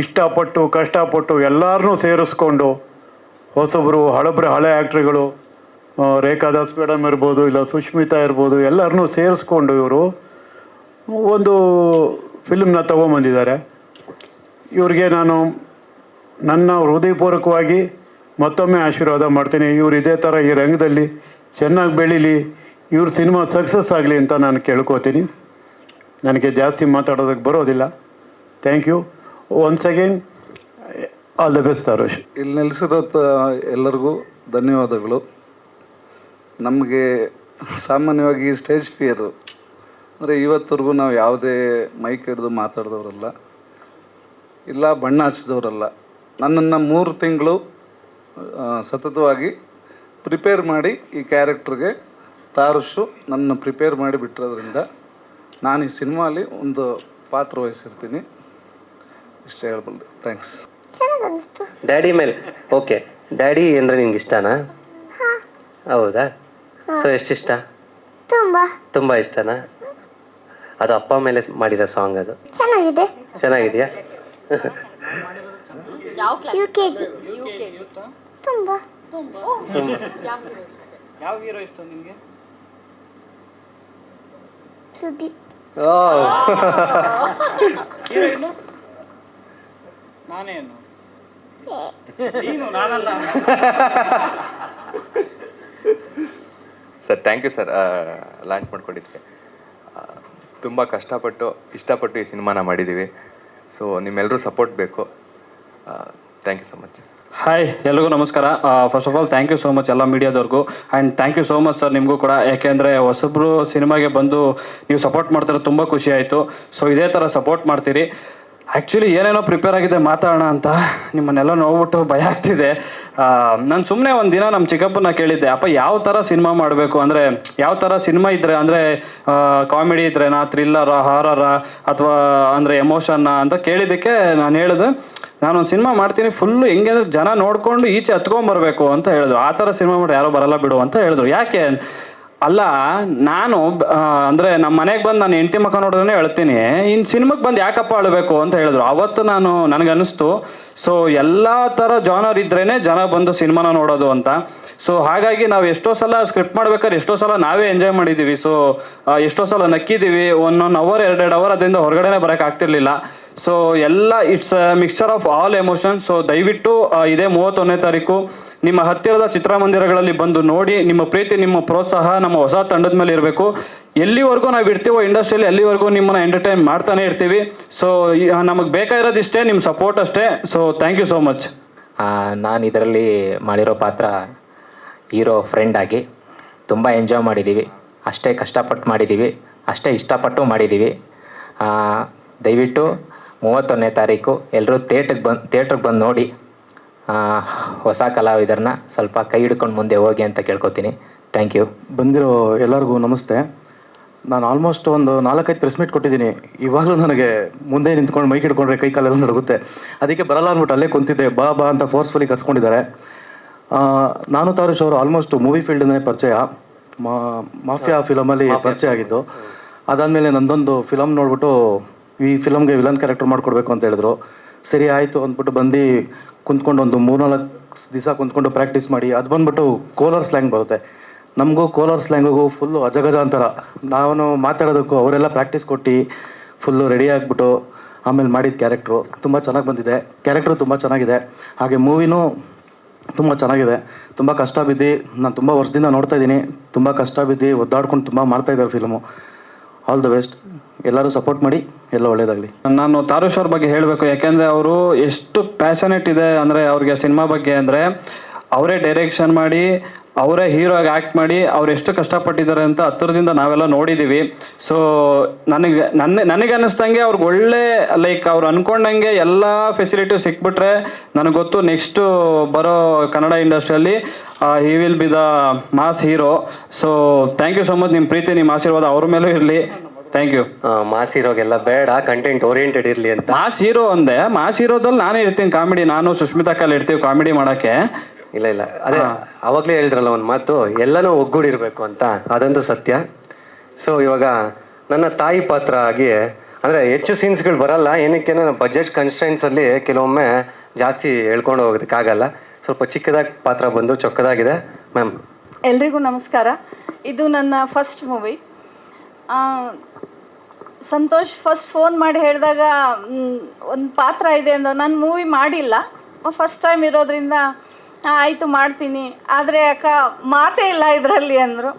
Speaker 8: ಇಷ್ಟಪಟ್ಟು ಕಷ್ಟಪಟ್ಟು ಎಲ್ಲರನ್ನೂ ಸೇರಿಸ್ಕೊಂಡು, ಹೊಸಬರು ಹಳೆ ಆ್ಯಕ್ಟ್ರಿಗಳು, ರೇಖಾ ದಾಸ್ ಮೇಡಮ್ ಇರ್ಬೋದು, ಇಲ್ಲ ಸುಷ್ಮಿತಾ ಇರ್ಬೋದು, ಎಲ್ಲರನ್ನೂ ಸೇರಿಸ್ಕೊಂಡು ಇವರು ಒಂದು ಫಿಲ್ಮ್ನ ತೊಗೊಂಬಂದಿದ್ದಾರೆ. ಇವ್ರಿಗೆ ನಾನು ನನ್ನ ಹೃದಯಪೂರ್ವಕವಾಗಿ ಮತ್ತೊಮ್ಮೆ ಆಶೀರ್ವಾದ ಮಾಡ್ತೀನಿ. ಇವರು ಇದೇ ಥರ ಈ ರಂಗದಲ್ಲಿ ಚೆನ್ನಾಗಿ ಬೆಳೀಲಿ, ಇವ್ರ ಸಿನಿಮಾ ಸಕ್ಸಸ್ ಆಗಲಿ ಅಂತ ನಾನು ಕೇಳ್ಕೊತೀನಿ. ನನಗೆ ಜಾಸ್ತಿ ಮಾತಾಡೋದಕ್ಕೆ ಬರೋದಿಲ್ಲ. Thank you once again, all the best Tarush.
Speaker 9: ಇಲ್ಲಿ ನೆಲೆಸಿರೋ ಎಲ್ಲರಿಗೂ ಧನ್ಯವಾದಗಳು. ನಮಗೆ ಸಾಮಾನ್ಯವಾಗಿ ಸ್ಟೇಜ್ ಫಿಯರು ಅಂದರೆ ಇವತ್ತವರೆಗೂ ನಾವು ಯಾವುದೇ ಮೈಕ್ ಹಿಡಿದು ಮಾತಾಡಿದವರಲ್ಲ, ಇಲ್ಲ ಬಣ್ಣ ಹಚ್ಚಿದವರಲ್ಲ. ನನ್ನನ್ನು 3 ತಿಂಗಳು ಸತತವಾಗಿ ಪ್ರಿಪೇರ್ ಮಾಡಿ ಈ ಕ್ಯಾರೆಕ್ಟ್ರಿಗೆ ತಾರುಷು ನನ್ನ ಪ್ರಿಪೇರ್ ಮಾಡಿ ಬಿಟ್ಟಿರೋದ್ರಿಂದ ನಾನು ಈ ಸಿನಿಮಾಲಿ ಒಂದು ಪಾತ್ರ ವಹಿಸಿರ್ತೀನಿ. ಇಷ್ಟೇ ಹೇಳ್ಬಲ್ದು. ಥ್ಯಾಂಕ್ಸ್.
Speaker 2: ಡ್ಯಾಡಿ ಮೇಲೆ ಓಕೆ. ಡ್ಯಾಡಿ ಅಂದರೆ ನಿಂಗೆ ಇಷ್ಟನಾ? ಹೌದಾ? ಸೊ ಎಷ್ಟಿಷ್ಟ? ತುಂಬ ಇಷ್ಟನಾ? ಅದು ಅಪ್ಪ ಮೇಲೆ ಮಾಡಿರೋ ಸಾಂಗ್, ಅದು ಚೆನ್ನಾಗಿದೆಯಾ?
Speaker 3: ಯಾವ ಹೀರೋ ಇಷ್ಟ ನಿಮಗೆ? ಹೀರೋಯಿನ್ನು ನಾನೇನು? ನೀನು, ನಾನಲ್ಲ.
Speaker 10: Sir thank you sir, launch ಮಾಡ್ಕೊಂಡಿದ್ದಕ್ಕೆ. ತುಂಬ ಕಷ್ಟಪಟ್ಟು ಇಷ್ಟಪಟ್ಟು ಈ ಸಿನಿಮಾನ ಮಾಡಿದ್ದೀವಿ. ಸೊ ನಿಮ್ಮೆಲ್ಲರೂ ಸಪೋರ್ಟ್ ಬೇಕು. Thank you so much.
Speaker 11: Hi, ಎಲ್ರಿಗೂ ನಮಸ್ಕಾರ. First of all thank you so much ಎಲ್ಲ ಮೀಡಿಯಾದವ್ರಿಗೂ. And thank you so much sir ನಿಮಗೂ ಕೂಡ. ಯಾಕೆಂದರೆ ಹೊಸಬ್ರು ಸಿನಿಮಾಗೆ ಬಂದು ನೀವು ಸಪೋರ್ಟ್ ಮಾಡ್ತಾರೆ, ತುಂಬ ಖುಷಿ ಆಯಿತು. ಸೊ ಇದೇ ಥರ ಸಪೋರ್ಟ್ ಮಾಡ್ತೀರಿ. ಆ್ಯಕ್ಚುಲಿ ಏನೇನೋ ಪ್ರಿಪೇರ್ ಆಗಿದೆ ಮಾತಾಡೋಣ ಅಂತ, ನಿಮ್ಮನ್ನೆಲ್ಲ ನೋಡ್ಬಿಟ್ಟು ಭಯ ಆಗ್ತಿದೆ. ನಾನು ಸುಮ್ಮನೆ ಒಂದು ದಿನ ನಮ್ಮ ಚಿಕ್ಕಪ್ಪನ ಕೇಳಿದ್ದೆ, ಅಪ್ಪ ಯಾವ ಥರ ಸಿನಿಮಾ ಮಾಡಬೇಕು, ಅಂದರೆ ಯಾವ ಥರ ಸಿನಿಮಾ ಇದ್ದರೆ, ಅಂದರೆ ಕಾಮಿಡಿ ಇದ್ರೇನಾ, ಥ್ರಿಲ್ಲರಾ, ಹಾರರಾ, ಅಥವಾ ಅಂದರೆ ಎಮೋಷನ್ನ ಅಂತ ಕೇಳಿದ್ದಕ್ಕೆ ನಾನು ಹೇಳಿದೆ, ನಾನೊಂದು ಸಿನಿಮಾ ಮಾಡ್ತೀನಿ ಫುಲ್ಲು ಹೆಂಗೆ ಅಂದರೆ ಜನ ನೋಡಿಕೊಂಡು ಈಚೆ ಹತ್ಕೊಂಬರ್ಬೇಕು ಅಂತ ಹೇಳಿದ್ರು. ಆ ಥರ ಸಿನಿಮಾ ಮಾಡಿ ಯಾರೋ ಬರಲ್ಲ ಬಿಡು ಅಂತ ಹೇಳಿದ್ರು. ಯಾಕೆ ಅಲ್ಲ, ನಾನು ಅಂದರೆ ನಮ್ಮ ಮನೆಗೆ ಬಂದು ನಾನು ಹೆಂಡತಿ ಮಕ್ಕ ನೋಡಿದ್ರೆ ಹೇಳ್ತೀನಿ, ಇನ್ನು ಸಿನಿಮಾಗೆ ಬಂದು ಯಾಕಪ್ಪ ಅಳಬೇಕು ಅಂತ ಹೇಳಿದ್ರು. ಅವತ್ತು ನನಗನ್ನಿಸ್ತು, ಸೊ ಎಲ್ಲ ಥರ ಜಾನರ್ ಇದ್ರೇ ಜನ ಬಂದು ಸಿನಿಮಾನ ನೋಡೋದು ಅಂತ. ಸೊ ಹಾಗಾಗಿ ನಾವು ಎಷ್ಟೋ ಸಲ ಸ್ಕ್ರಿಪ್ಟ್ ಮಾಡ್ಬೇಕಾದ್ರೆ ಎಷ್ಟೋ ಸಲ ನಾವೇ ಎಂಜಾಯ್ ಮಾಡಿದ್ದೀವಿ. ಸೊ ಎಷ್ಟೋ ಸಲ ನಕ್ಕಿದ್ದೀವಿ. 1 ಅವರ್ 2 ಅವರ್ ಅದರಿಂದ ಹೊರಗಡೆನೇ ಬರೋಕ್ಕಾಗ್ತಿರ್ಲಿಲ್ಲ. ಸೊ ಎಲ್ಲ it's mixture of all emotions. So ದಯವಿಟ್ಟು ಇದೇ 31ನೇ ತಾರೀಕು ನಿಮ್ಮ ಹತ್ತಿರದ ಚಿತ್ರಮಂದಿರಗಳಲ್ಲಿ ಬಂದು ನೋಡಿ. ನಿಮ್ಮ ಪ್ರೀತಿ, ನಿಮ್ಮ ಪ್ರೋತ್ಸಾಹ ನಮ್ಮ ಹೊಸ ತಂಡದ ಮೇಲೆ ಇರಬೇಕು. ಎಲ್ಲಿವರೆಗೂ ನಾವು ಇರ್ತೀವೋ ಇಂಡಸ್ಟ್ರಿಯಲ್ಲಿ, ಅಲ್ಲಿವರೆಗೂ ನಿಮ್ಮನ್ನು ಎಂಟರ್ಟೈನ್ ಮಾಡ್ತಾನೆ ಇರ್ತೀವಿ. ಸೊ ನಮಗೆ ಬೇಕಾಗಿರೋದಿಷ್ಟೇ, ನಿಮ್ಮ ಸಪೋರ್ಟ್ ಅಷ್ಟೇ. So thank you so much.
Speaker 4: ನಾನು ಇದರಲ್ಲಿ ಮಾಡಿರೋ ಪಾತ್ರ ಹೀರೋ ಫ್ರೆಂಡ್ ಆಗಿ ತುಂಬ ಎಂಜಾಯ್ ಮಾಡಿದ್ದೀವಿ. ಅಷ್ಟೇ ಕಷ್ಟಪಟ್ಟು ಮಾಡಿದ್ದೀವಿ, ಅಷ್ಟೇ ಇಷ್ಟಪಟ್ಟು ಮಾಡಿದ್ದೀವಿ. ದಯವಿಟ್ಟು 31ನೇ ತಾರೀಕು ಎಲ್ಲರೂ ಥಿಯೇಟ್ರಿಗೆ ಬಂದು ನೋಡಿ. ಹೊಸ ಕಲಾವಿದರನ್ನ ಸ್ವಲ್ಪ ಕೈ ಹಿಡ್ಕೊಂಡು ಮುಂದೆ ಹೋಗಿ ಅಂತ ಕೇಳ್ಕೊತೀನಿ. Thank you.
Speaker 12: ಬಂದಿರೋ ಎಲ್ಲರಿಗೂ ನಮಸ್ತೆ. ನಾನು ಆಲ್ಮೋಸ್ಟ್ ಒಂದು 4-5 ಪ್ರೆಸ್ ಮೀಟ್ ಕೊಟ್ಟಿದ್ದೀನಿ. ಇವಾಗಲೂ ನನಗೆ ಮುಂದೆ ನಿಂತ್ಕೊಂಡು ಮೈಕ್ ಹಿಡ್ಕೊಂಡ್ರೆ ಕೈ ಕಾಲೆಲ್ಲ ನಡುಗುತ್ತೆ. ಅದಕ್ಕೆ ಬರಲ್ಲ ಅಂದ್ಬಿಟ್ಟು ಅಲ್ಲೇ ಕುಂತಿದ್ದೆ. ಬಾ ಅಂತ ಫೋರ್ಸ್ಫುಲಿ ಕರ್ಸ್ಕೊಂಡಿದ್ದಾರೆ. ನಾನು ತಾರುಷ್ ಅವರು ಆಲ್ಮೋಸ್ಟ್ ಮೂವಿ ಫೀಲ್ಡ್ನೇ ಪರಿಚಯ. ಮಾಫಿಯಾ ಫಿಲಮಲ್ಲಿ ಪರಿಚಯ ಆಗಿದ್ದು. ಅದಾದಮೇಲೆ ನಂದೊಂದು ಫಿಲಮ್ ನೋಡ್ಬಿಟ್ಟು ಈ ಫಿಲಮ್ಗೆ ವಿಲನ್ ಕ್ಯಾರೆಕ್ಟರ್ ಮಾಡಿಕೊಡ್ಬೇಕು ಅಂತ ಹೇಳಿದ್ರು. ಸರಿ ಆಯಿತು ಅಂದ್ಬಿಟ್ಟು ಬಂದು ಕುಂತ್ಕೊಂಡು ಒಂದು 3-4 ದಿವಸ ಕುಂತ್ಕೊಂಡು ಪ್ರಾಕ್ಟೀಸ್ ಮಾಡಿ, ಅದು ಬಂದ್ಬಿಟ್ಟು ಕೋಲಾರ್ ಸ್ಲ್ಯಾಂಗ್ ಬರುತ್ತೆ. ನಮಗೂ ಕೋಲಾರ್ ಸ್ಲ್ಯಾಂಗಿಗೂ ಫುಲ್ಲು ಅಜಗಜ ಅಂತಾರ. ನಾನು ಮಾತಾಡೋದಕ್ಕೂ ಅವರೆಲ್ಲ ಪ್ರಾಕ್ಟೀಸ್ ಕೊಟ್ಟು ಫುಲ್ಲು ರೆಡಿ ಆಗಿಬಿಟ್ಟು ಆಮೇಲೆ ಮಾಡಿದ ಕ್ಯಾರೆಕ್ಟ್ರು ತುಂಬ ಚೆನ್ನಾಗಿ ಬಂದಿದೆ. ಕ್ಯಾರೆಕ್ಟ್ರು ತುಂಬ ಚೆನ್ನಾಗಿದೆ. ಹಾಗೆ ಮೂವಿನೂ ತುಂಬ ಚೆನ್ನಾಗಿದೆ. ತುಂಬ ಕಷ್ಟ ಬಿದ್ದು ನಾನು ತುಂಬ ವರ್ಷದಿಂದ ನೋಡ್ತಾ ಇದ್ದೀನಿ. ತುಂಬ ಕಷ್ಟ ಬಿದ್ದು ಒದ್ದಾಡ್ಕೊಂಡು ತುಂಬ ಮಾಡ್ತಾಯಿದ್ದಾರೆ ಫಿಲ್ಮು. All the best. ಎಲ್ಲರೂ ಸಪೋರ್ಟ್ ಮಾಡಿ, ಎಲ್ಲ ಒಳ್ಳೆಯದಾಗಲಿ.
Speaker 11: ನಾನು ತಾರುಷ್ ಅವ್ರ ಬಗ್ಗೆ ಹೇಳಬೇಕು, ಯಾಕೆಂದರೆ ಅವರು ಎಷ್ಟು ಪ್ಯಾಷನೇಟ್ ಇದೆ ಅಂದರೆ ಅವ್ರಿಗೆ ಸಿನಿಮಾ ಬಗ್ಗೆ ಅಂದರೆ ಅವರೇ ಡೈರೆಕ್ಷನ್ ಮಾಡಿ ಅವರೇ ಹೀರೋ ಆಗಿ ಆ್ಯಕ್ಟ್ ಮಾಡಿ ಅವ್ರು ಎಷ್ಟು ಕಷ್ಟಪಟ್ಟಿದ್ದಾರೆ ಅಂತ ಹತ್ತಿರದಿಂದ ನಾವೆಲ್ಲ ನೋಡಿದ್ದೀವಿ. ಸೊ ನನಗೆ ಅನ್ನಿಸ್ದಂಗೆ ಅವ್ರಿಗೆ ಒಳ್ಳೆ ಲೈಕ್ ಅವ್ರು ಅಂದ್ಕೊಂಡಂಗೆ ಎಲ್ಲ ಫೆಸಿಲಿಟಿ ಸಿಕ್ಬಿಟ್ರೆ ನನಗೆ ಗೊತ್ತು ನೆಕ್ಸ್ಟು ಬರೋ ಕನ್ನಡ ಇಂಡಸ್ಟ್ರಿಯಲ್ಲಿ he will be the mass hero. So thank you so much. ನಿಮ್ಮ ಪ್ರೀತಿ ನಿಮ್ಮ ಆಶೀರ್ವಾದ ಅವ್ರ ಮೇಲೂ ಇರಲಿ. Thank you.
Speaker 2: ಮಾಸ್ ಹೀರೋಗೆಲ್ಲ ಬೇಡ, ಕಂಟೆಂಟ್ ಓರಿಯೆಂಟೆಡ್ ಇರಲಿ ಅಂತ.
Speaker 11: ಮಾಸ್ ಹೀರೋ ಅಂದೆ, ಮಾಸ್ ಹೀರೋದಲ್ಲಿ ನಾನೇ ಇರ್ತೀನಿ ಕಾಮಿಡಿ. ನಾನು ಸುಷ್ಮಿತಾ ಕಲ್ ಇರ್ತೀವಿ ಕಾಮಿಡಿ ಮಾಡೋಕ್ಕೆ.
Speaker 2: ಇಲ್ಲ ಅದೇ ಅವಾಗಲೇ ಹೇಳಿದ್ರಲ್ಲ ಒಂದು ಮಾತು, ಎಲ್ಲನೂ ಒಗ್ಗೂಡಿರಬೇಕು ಅಂತ, ಅದಂತೂ ಸತ್ಯ. ಸೊ ಇವಾಗ ನನ್ನ ತಾಯಿ ಪಾತ್ರ ಆಗಿ ಅಂದರೆ ಹೆಚ್ಚು ಸೀನ್ಸ್ಗಳು ಬರಲ್ಲ, ಏನಕ್ಕೆ ಬಜೆಟ್ ಕನ್ಸ್ಟೆಂಟ್ಸಲ್ಲಿ ಕೆಲವೊಮ್ಮೆ ಜಾಸ್ತಿ ಹೇಳ್ಕೊಂಡು ಹೋಗೋದಕ್ಕಾಗಲ್ಲ. ಸ್ವಲ್ಪ ಚಿಕ್ಕದಾಗಿ ಪಾತ್ರ ಬಂದು ಚೊಕ್ಕದಾಗಿದೆ. ಮ್ಯಾಮ್
Speaker 13: ಎಲ್ರಿಗೂ ನಮಸ್ಕಾರ. ಇದು ನನ್ನ first movie. Santosh first phone ಮಾಡಿ ಹೇಳಿದಾಗ ಒಂದು ಪಾತ್ರ ಇದೆ ಅಂದ, ನಾನು ಮೂವಿ ಮಾಡಿಲ್ಲ, ಫಸ್ಟ್ ಟೈಮ್ ಇರೋದ್ರಿಂದ ಆಯಿತು ಮಾಡ್ತೀನಿ, ಆದರೆ ಅಕ್ಕ ಮಾತೇ ಇಲ್ಲ ಇದರಲ್ಲಿ ಅಂದರು.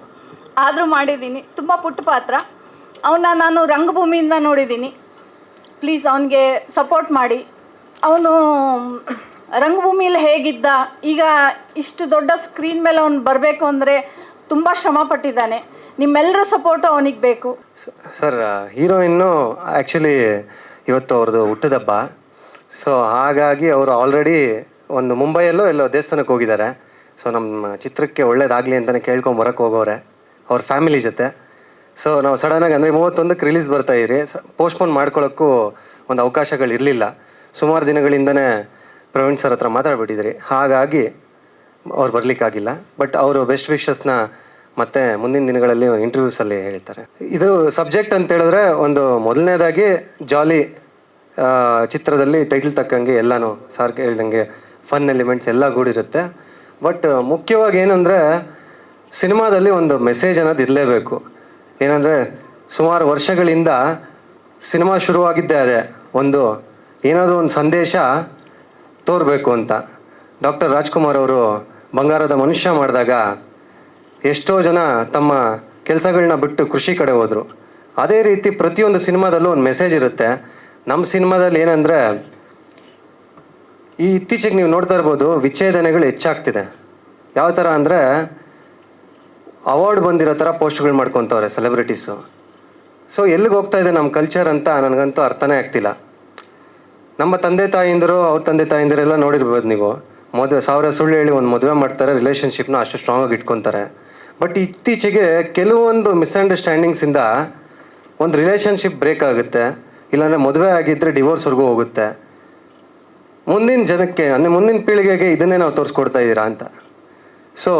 Speaker 13: ಆದರೂ ಮಾಡಿದ್ದೀನಿ. ತುಂಬ ಪುಟ್ಟ ಪಾತ್ರ. ಅವನ್ನ ನಾನು ರಂಗಭೂಮಿಯಿಂದ ನೋಡಿದ್ದೀನಿ. ಪ್ಲೀಸ್ ಅವನಿಗೆ ಸಪೋರ್ಟ್ ಮಾಡಿ. ಅವನು ರಂಗಭೂಮಿಯಲ್ಲಿ ಹೇಗಿದ್ದ, ಈಗ ಇಷ್ಟು ದೊಡ್ಡ ಸ್ಕ್ರೀನ್ ಮೇಲೆ ಅವನು ಬರಬೇಕು ಅಂದರೆ ತುಂಬ ಶ್ರಮ ಪಟ್ಟಿದ್ದಾನೆ. ನಿಮ್ಮೆಲ್ಲರ ಸಪೋರ್ಟು ಅವನಿಗೆ ಬೇಕು.
Speaker 2: ಸರ್, ಹೀರೋಯಿನ್ನು ಆ್ಯಕ್ಚುಲಿ ಇವತ್ತು ಅವ್ರದ್ದು ಹುಟ್ಟಿದಬ್ಬ. ಸೊ ಹಾಗಾಗಿ ಅವರು ಆಲ್ರೆಡಿ ಒಂದು ಮುಂಬೈಯಲ್ಲೋ ಎಲ್ಲೋ ದೇವಸ್ಥಾನಕ್ಕೆ ಹೋಗಿದ್ದಾರೆ. ಸೊ ನಮ್ಮ ಚಿತ್ರಕ್ಕೆ ಒಳ್ಳೇದಾಗಲಿ ಅಂತಲೇ ಕೇಳ್ಕೊಂಬರಕ್ಕೆ ಹೋಗೋರೆ ಅವ್ರ ಫ್ಯಾಮಿಲಿ ಜೊತೆ. ಸೊ ನಾವು ಸಡನ್ನಾಗಿ ಅಂದರೆ 31ಕ್ಕೆ ರಿಲೀಸ್ ಬರ್ತಾಯಿದ್ರಿ, ಪೋಸ್ಟ್ಪೋನ್ ಮಾಡ್ಕೊಳ್ಳೋಕ್ಕೂ ಒಂದು ಅವಕಾಶಗಳಿರಲಿಲ್ಲ. ಸುಮಾರು ದಿನಗಳಿಂದನೇ ಪ್ರವೀಣ್ ಸರ್ ಹತ್ರ ಮಾತಾಡ್ಬಿಟ್ಟಿದ್ರಿ, ಹಾಗಾಗಿ ಅವ್ರು ಬರಲಿಕ್ಕಾಗಿಲ್ಲ. ಬಟ್ ಅವರು ಬೆಸ್ಟ್ ವಿಶಸ್ನ ಮತ್ತು ಮುಂದಿನ ದಿನಗಳಲ್ಲಿ ಇಂಟರ್ವ್ಯೂಸಲ್ಲಿ ಹೇಳ್ತಾರೆ. ಇದು ಸಬ್ಜೆಕ್ಟ್ ಅಂತ ಹೇಳಿದ್ರೆ ಒಂದು ಮೊದಲನೇದಾಗಿ ಜಾಲಿ ಚಿತ್ರದಲ್ಲಿ ಟೈಟಲ್ ತಕ್ಕಂಗೆ ಎಲ್ಲನೂ ಸಾರ್ ಹೇಳ್ದಂಗೆ ಫನ್ ಎಲಿಮೆಂಟ್ಸ್ ಎಲ್ಲ ಗೂಡಿರುತ್ತೆ. ಬಟ್ ಮುಖ್ಯವಾಗಿ ಏನಂದರೆ ಸಿನಿಮಾದಲ್ಲಿ ಒಂದು ಮೆಸೇಜ್ ಅನ್ನೋದು ಇರಲೇಬೇಕು. ಏನಂದರೆ ಸುಮಾರು ವರ್ಷಗಳಿಂದ ಸಿನಿಮಾ ಶುರುವಾಗಿದ್ದೇ ಅದೇ ಒಂದು ಏನಾದರೂ ಒಂದು ಸಂದೇಶ ತೋರಬೇಕು ಅಂತ. ಡಾಕ್ಟರ್ ರಾಜ್ಕುಮಾರ್ ಅವರು ಬಂಗಾರದ ಮನುಷ್ಯ ಮಾಡಿದಾಗ ಎಷ್ಟೋ ಜನ ತಮ್ಮ ಕೆಲಸಗಳನ್ನ ಬಿಟ್ಟು ಕೃಷಿ ಕಡೆ ಹೋದರು. ಅದೇ ರೀತಿ ಪ್ರತಿಯೊಂದು ಸಿನಿಮಾದಲ್ಲೂ ಒಂದು ಮೆಸೇಜ್ ಇರುತ್ತೆ. ನಮ್ಮ ಸಿನಿಮಾದಲ್ಲಿ ಏನಂದರೆ ಈ ಇತ್ತೀಚೆಗೆ ನೀವು ನೋಡ್ತಾ ಇರ್ಬೋದು, ವಿಚ್ಛೇದನೆಗಳು ಹೆಚ್ಚಾಗ್ತಿದೆ. ಯಾವ ಥರ ಅಂದರೆ ಅವಾರ್ಡ್ ಬಂದಿರೋ ಥರ ಪೋಸ್ಟ್ಗಳು ಮಾಡ್ಕೊತವ್ರೆ ಸೆಲೆಬ್ರಿಟೀಸು. ಸೊ ಎಲ್ಲಿಗೆ ಹೋಗ್ತಾ ಇದೆ ನಮ್ಮ ಕಲ್ಚರ್ ಅಂತ ನನಗಂತೂ ಅರ್ಥನೇ ಆಗ್ತಿಲ್ಲ. ನಮ್ಮ ತಂದೆ ತಾಯಿಂದರು ಅವ್ರ ತಂದೆ ತಾಯಿಂದರೆಲ್ಲ ನೋಡಿರ್ಬೋದು ನೀವು, ಸಾವಿರ ಸುಳ್ಳು ಹೇಳಿ ಒಂದು ಮದುವೆ ಮಾಡ್ತಾರೆ, ರಿಲೇಷನ್ಶಿಪ್ನ ಅಷ್ಟು ಸ್ಟ್ರಾಂಗಾಗಿ ಇಟ್ಕೊತಾರೆ. ಬಟ್ ಇತ್ತೀಚೆಗೆ ಕೆಲವೊಂದು ಮಿಸ್ಅಂಡರ್ಸ್ಟ್ಯಾಂಡಿಂಗ್ಸಿಂದ ಒಂದು ರಿಲೇಷನ್ಶಿಪ್ ಬ್ರೇಕ್ ಆಗುತ್ತೆ, ಇಲ್ಲಾಂದರೆ ಮದುವೆ ಆಗಿದ್ದರೆ ಡಿವೋರ್ಸ್ವರೆಗೂ ಹೋಗುತ್ತೆ. ಮುಂದಿನ ಜನಕ್ಕೆ ಅಂದರೆ ಮುಂದಿನ ಪೀಳಿಗೆಗೆ ಇದನ್ನೇ ನಾವು ತೋರಿಸ್ಕೊಡ್ತಾ ಇದ್ದೀರಾ ಅಂತ. ಸೊ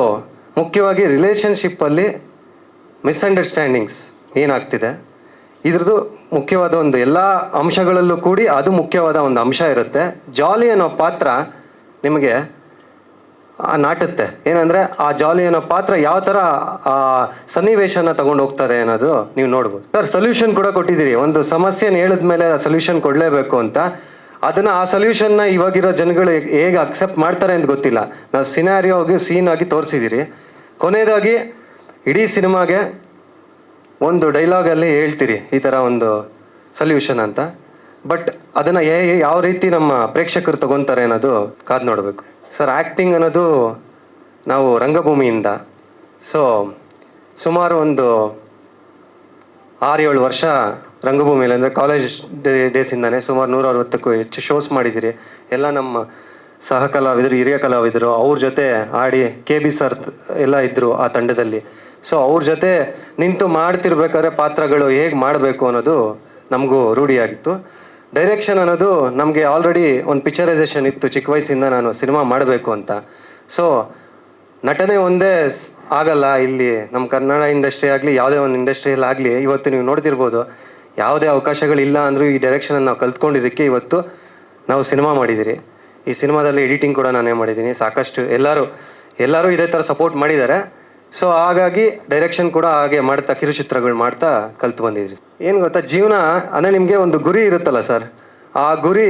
Speaker 2: ಮುಖ್ಯವಾಗಿ ರಿಲೇಷನ್ಶಿಪ್ಪಲ್ಲಿ ಮಿಸ್ಅಂಡರ್ಸ್ಟ್ಯಾಂಡಿಂಗ್ಸ್ ಏನಾಗ್ತಿದೆ, ಇದ್ರದ್ದು ಮುಖ್ಯವಾದ ಒಂದು ಎಲ್ಲ ಅಂಶಗಳಲ್ಲೂ ಕೂಡಿ ಅದು ಮುಖ್ಯವಾದ ಒಂದು ಅಂಶ ಇರುತ್ತೆ. ಜಾಲಿ ಅನ್ನೋ ಪಾತ್ರ ನಿಮಗೆ ನಾಟುತ್ತೆ. ಏನಂದರೆ ಆ ಜಾಲಿ ಅನ್ನೋ ಪಾತ್ರ ಯಾವ ಥರ ಆ ಸನ್ನಿವೇಶನ ತಗೊಂಡು ಹೋಗ್ತಾರೆ ಅನ್ನೋದು ನೀವು ನೋಡ್ಬೋದು. ಸರ್, ಸೊಲ್ಯೂಷನ್ ಕೂಡ ಕೊಟ್ಟಿದ್ದೀರಿ. ಒಂದು ಸಮಸ್ಯೆನ ಹೇಳಿದ ಮೇಲೆ ಆ ಸೊಲ್ಯೂಷನ್ ಕೊಡಲೇಬೇಕು ಅಂತ. ಅದನ್ನು ಆ ಸೊಲ್ಯೂಷನ್ನ ಇವಾಗಿರೋ ಜನಗಳು ಹೇಗೆ ಅಕ್ಸೆಪ್ಟ್ ಮಾಡ್ತಾರೆ ಅಂತ ಗೊತ್ತಿಲ್ಲ. ನಾವು ಸಿನಾರಿಯೋ ಆಗಿ ಸೀನ್ ಆಗಿ ತೋರಿಸಿದ್ದೀರಿ. ಕೊನೆಯದಾಗಿ ಇಡೀ ಸಿನಿಮಾಗೆ ಒಂದು ಡೈಲಾಗಲ್ಲಿ ಹೇಳ್ತೀರಿ ಈ ಥರ ಒಂದು ಸೊಲ್ಯೂಷನ್ ಅಂತ. ಬಟ್ ಅದನ್ನು ಯಾವ ರೀತಿ ನಮ್ಮ ಪ್ರೇಕ್ಷಕರು ತಗೊತಾರೆ ಅನ್ನೋದು ಕಾದು ನೋಡಬೇಕು. ಸರ್, ಆ್ಯಕ್ಟಿಂಗ್ ಅನ್ನೋದು ನಾವು ರಂಗಭೂಮಿಯಿಂದ ಸುಮಾರು ಒಂದು 6-7 ವರ್ಷ ರಂಗಭೂಮಿಯಲ್ಲಿ ಅಂದರೆ ಕಾಲೇಜ್ ಡೇಸಿಂದಾನೇ ಸುಮಾರು 160ಕ್ಕೂ ಹೆಚ್ಚು ಶೋಸ್ ಮಾಡಿದ್ದೀರಿ. ಎಲ್ಲ ನಮ್ಮ ಸಹ ಕಲಾವಿದರು, ಹಿರಿಯ ಕಲಾವಿದರು, ಅವ್ರ ಜೊತೆ ಆಡಿ KB ಸರ್ ಎಲ್ಲ ಇದ್ದರು ಆ ತಂಡದಲ್ಲಿ. ಸೊ ಅವ್ರ ಜೊತೆ ನಿಂತು ಮಾಡ್ತಿರ್ಬೇಕಾದ್ರೆ ಪಾತ್ರಗಳು ಹೇಗೆ ಮಾಡಬೇಕು ಅನ್ನೋದು ನಮಗೂ ರೂಢಿಯಾಗಿತ್ತು. ಡೈರೆಕ್ಷನ್ ಅನ್ನೋದು ನಮಗೆ ಆಲ್ರೆಡಿ ಒಂದು ಪಿಕ್ಚರೈಸೇಷನ್ ಇತ್ತು ಚಿಕ್ಕ ವಯಸ್ಸಿಂದ, ನಾನು ಸಿನಿಮಾ ಮಾಡಬೇಕು ಅಂತ. ಸೊ ನಟನೆ ಒಂದೇ ಆಗಲ್ಲ ಇಲ್ಲಿ ನಮ್ಮ ಕನ್ನಡ ಇಂಡಸ್ಟ್ರಿ ಆಗಲಿ ಯಾವುದೇ ಒಂದು ಇಂಡಸ್ಟ್ರಿಯಲ್ಲಿ ಆಗಲಿ. ಇವತ್ತು ನೀವು ನೋಡ್ತಿರ್ಬೋದು, ಯಾವುದೇ ಅವಕಾಶಗಳಿಲ್ಲ ಅಂದರೂ ಈ ಡೈರೆಕ್ಷನನ್ನು ನಾವು ಕಲ್ತ್ಕೊಂಡಿದ್ದಕ್ಕೆ ಇವತ್ತು ನಾವು ಸಿನಿಮಾ ಮಾಡಿದ್ದೀರಿ. ಈ ಸಿನಿಮಾದಲ್ಲಿ ಎಡಿಟಿಂಗ್ ಕೂಡ ನಾನೇ ಮಾಡಿದ್ದೀನಿ. ಸಾಕಷ್ಟು ಎಲ್ಲರೂ ಇದೇ ಥರ ಸಪೋರ್ಟ್ ಮಾಡಿದ್ದಾರೆ. ಸೊ ಹಾಗಾಗಿ ಡೈರೆಕ್ಷನ್ ಕೂಡ ಹಾಗೆ ಮಾಡ್ತಾ ಕಿರುಚಿತ್ರಗಳು ಮಾಡ್ತಾ ಕಲ್ತು ಬಂದಿದ್ರಿ. ಏನು ಗೊತ್ತಾ, ಜೀವನ ಅಂದರೆ ನಿಮಗೆ ಒಂದು ಗುರಿ ಇರುತ್ತಲ್ಲ ಸರ್, ಆ ಗುರಿ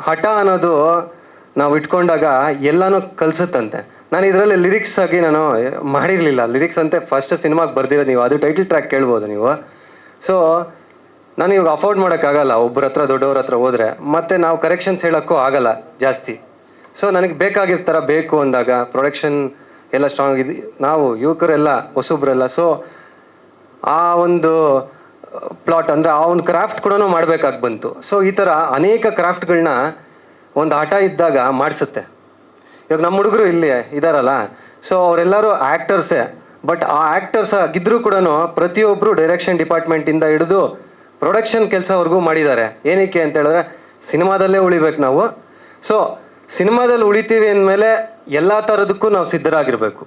Speaker 2: ಹಠ ಅನ್ನೋದು ನಾವು ಇಟ್ಕೊಂಡಾಗ ಎಲ್ಲನೂ ಕಲಿಸುತ್ತಂತೆ. ನಾನು ಇದರಲ್ಲಿ ಲಿರಿಕ್ಸ್ ಆಗಿ ನಾನು ಮಾಡಿರಲಿಲ್ಲ. ಲಿರಿಕ್ಸ್ ಅಂತೆ ಫಸ್ಟ್ ಸಿನಿಮಾಗೆ ಬರ್ದಿರೋದು ನೀವು, ಅದು ಟೈಟಲ್ ಟ್ರ್ಯಾಕ್ ಕೇಳ್ಬೋದು ನೀವು. ಸೊ ನಾನು ಇವಾಗ ಅಫೋರ್ಡ್ ಮಾಡೋಕ್ಕಾಗಲ್ಲ ಒಬ್ಬರ ಹತ್ರ ದೊಡ್ಡವ್ರ ಹತ್ರ ಹೋದರೆ, ಮತ್ತು ನಾವು ಕರೆಕ್ಷನ್ಸ್ ಹೇಳೋಕ್ಕೂ ಆಗಲ್ಲ ಜಾಸ್ತಿ. ಸೊ ನನಗೆ ಬೇಕಾಗಿರೋ ಥರ ಬೇಕು ಅಂದಾಗ ಪ್ರೊಡಕ್ಷನ್ ಎಲ್ಲ ಸ್ಟ್ರಾಂಗ್ ಇದು, ನಾವು ಯುವಕರೆಲ್ಲ ಹೊಸಬ್ರೆಲ್ಲ. ಸೊ ಆ ಒಂದು ಪ್ಲಾಟ್ ಅಂದರೆ ಆ ಒಂದು ಕ್ರಾಫ್ಟ್ ಕೂಡ ಮಾಡಬೇಕಾಗಿ ಬಂತು. ಸೊ ಈ ಥರ ಅನೇಕ ಕ್ರಾಫ್ಟ್ಗಳನ್ನ ಒಂದು ಆಟ ಇದ್ದಾಗ ಮಾಡಿಸುತ್ತೆ. ಇವಾಗ ನಮ್ಮ ಹುಡುಗರು ಇಲ್ಲಿ ಇದ್ದಾರಲ್ಲ, ಸೊ ಅವರೆಲ್ಲರೂ ಆ್ಯಕ್ಟರ್ಸೇ. ಬಟ್ ಆ ಆ್ಯಕ್ಟರ್ಸ್ ಆಗಿದ್ದರೂ ಕೂಡ ಪ್ರತಿಯೊಬ್ಬರು ಡೈರೆಕ್ಷನ್ ಡಿಪಾರ್ಟ್ಮೆಂಟಿಂದ ಹಿಡಿದು ಪ್ರೊಡಕ್ಷನ್ ಕೆಲಸವರೆಗೂ ಮಾಡಿದ್ದಾರೆ. ಏನಕ್ಕೆ ಅಂತ ಹೇಳಿದ್ರೆ ಸಿನಿಮಾದಲ್ಲೇ ಉಳಿಬೇಕು ನಾವು. ಸೊ ಸಿನಿಮಾದಲ್ಲಿ ಉಳಿತೀವಿ ಅಂದಮೇಲೆ ಎಲ್ಲ ಥರದಕ್ಕೂ ನಾವು ಸಿದ್ಧರಾಗಿರಬೇಕು.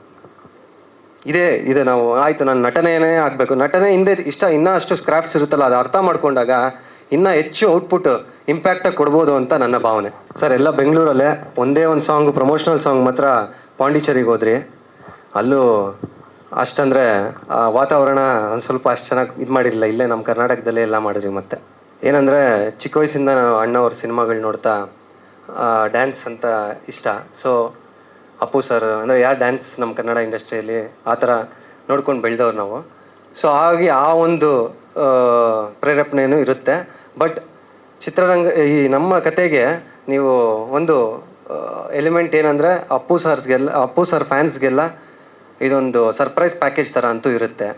Speaker 2: ಇದೆ ನಾವು ಆಯಿತು ನಾನು ನಟನೆಯೇ ಆಗಬೇಕು, ನಟನೆ ಹಿಂದೆ ಇನ್ನೂ ಅಷ್ಟು ಸ್ಕ್ರಾಫ್ಟ್ಸ್ ಇರುತ್ತಲ್ಲ, ಅದು ಅರ್ಥ ಮಾಡ್ಕೊಂಡಾಗ ಇನ್ನೂ ಹೆಚ್ಚು ಔಟ್ಪುಟ್ ಇಂಪ್ಯಾಕ್ಟಾಗಿ ಕೊಡ್ಬೋದು ಅಂತ ನನ್ನ ಭಾವನೆ. ಸರ್ ಎಲ್ಲ ಬೆಂಗಳೂರಲ್ಲೇ ಒಂದೇ ಒಂದು ಸಾಂಗು ಪ್ರಮೋಷನಲ್ ಸಾಂಗ್ ಮಾತ್ರ ಪಾಂಡಿಚೇರಿಗೆ ಹೋದ್ರಿ. ಅಲ್ಲೂ ಅಷ್ಟಂದರೆ ವಾತಾವರಣ ಒಂದು ಸ್ವಲ್ಪ ಅಷ್ಟು ಚೆನ್ನಾಗಿ ಇದು ಮಾಡಿರಲಿಲ್ಲ. ಇಲ್ಲೇ ನಮ್ಮ ಕರ್ನಾಟಕದಲ್ಲೇ ಎಲ್ಲ ಮಾಡಿದ್ವಿ. ಮತ್ತು ಏನಂದರೆ ಚಿಕ್ಕ ವಯಸ್ಸಿಂದ ನಾನು ಅಣ್ಣವ್ರ ಸಿನಿಮಾಗಳು ನೋಡ್ತಾ ಡ್ಯಾನ್ಸ್ ಅಂತ ಇಷ್ಟ. ಸೊ ಅಪ್ಪು ಸರ್ ಅಂದರೆ ಯಾರು ಡ್ಯಾನ್ಸ್ ನಮ್ಮ ಕನ್ನಡ ಇಂಡಸ್ಟ್ರಿಯಲ್ಲಿ ಆ ಥರ ನೋಡ್ಕೊಂಡು ಬೆಳೆದವ್ರು ನಾವು. ಸೊ ಹಾಗೆ ಆ ಒಂದು ಪ್ರೇರೇಪಣೆಯೂ ಇರುತ್ತೆ. ಬಟ್ ಚಿತ್ರರಂಗ ಈ ನಮ್ಮ ಕತೆಗೆ ನೀವು ಒಂದು ಎಲಿಮೆಂಟ್ ಏನಂದರೆ ಅಪ್ಪು ಸರ್ ಫ್ಯಾನ್ಸ್ಗೆಲ್ಲ ಇದೊಂದು ಸರ್ಪ್ರೈಸ್ ಪ್ಯಾಕೇಜ್ ಥರ ಅಂತೂ ಇರುತ್ತೆ.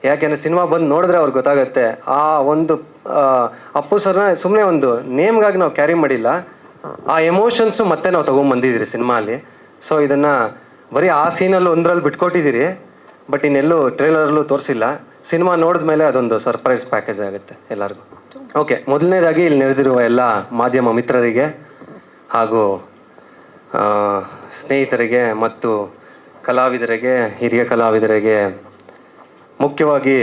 Speaker 2: ಯಾಕೆಂದರೆ ಸಿನಿಮಾ ಬಂದು ನೋಡಿದ್ರೆ ಅವ್ರಿಗೆ ಗೊತ್ತಾಗುತ್ತೆ. ಆ ಒಂದು ಅಪ್ಪು ಸರ್ನ ಸುಮ್ಮನೆ ಒಂದು ನೇಮ್ಗಾಗಿ ನಾವು ಕ್ಯಾರಿ ಮಾಡಿಲ್ಲ, ಆ ಎಮೋಷನ್ಸು ಮತ್ತೆ ನಾವು ತೊಗೊಂಬಂದಿದ್ದೀರಿ ಸಿನಿಮಾ ಅಲ್ಲಿ. ಸೊ ಇದನ್ನು ಬರೀ ಆ ಸೀನಲ್ಲಿ ಒಂದರಲ್ಲಿ ಬಿಟ್ಕೊಟ್ಟಿದ್ದೀರಿ, ಬಟ್ ಇನ್ನೆಲ್ಲೂ ಟ್ರೇಲರಲ್ಲೂ ತೋರಿಸಿಲ್ಲ. ಸಿನಿಮಾ ನೋಡಿದ ಮೇಲೆ ಅದೊಂದು ಸರ್ಪ್ರೈಸ್ ಪ್ಯಾಕೇಜ್ ಆಗುತ್ತೆ ಎಲ್ಲರಿಗೂ. ಓಕೆ, ಮೊದಲನೇದಾಗಿ ಇಲ್ಲಿ ನೆರೆದಿರುವ ಎಲ್ಲ ಮಾಧ್ಯಮ ಮಿತ್ರರಿಗೆ ಹಾಗೂ ಸ್ನೇಹಿತರಿಗೆ ಮತ್ತು ಕಲಾವಿದರಿಗೆ, ಹಿರಿಯ ಕಲಾವಿದರಿಗೆ, ಮುಖ್ಯವಾಗಿ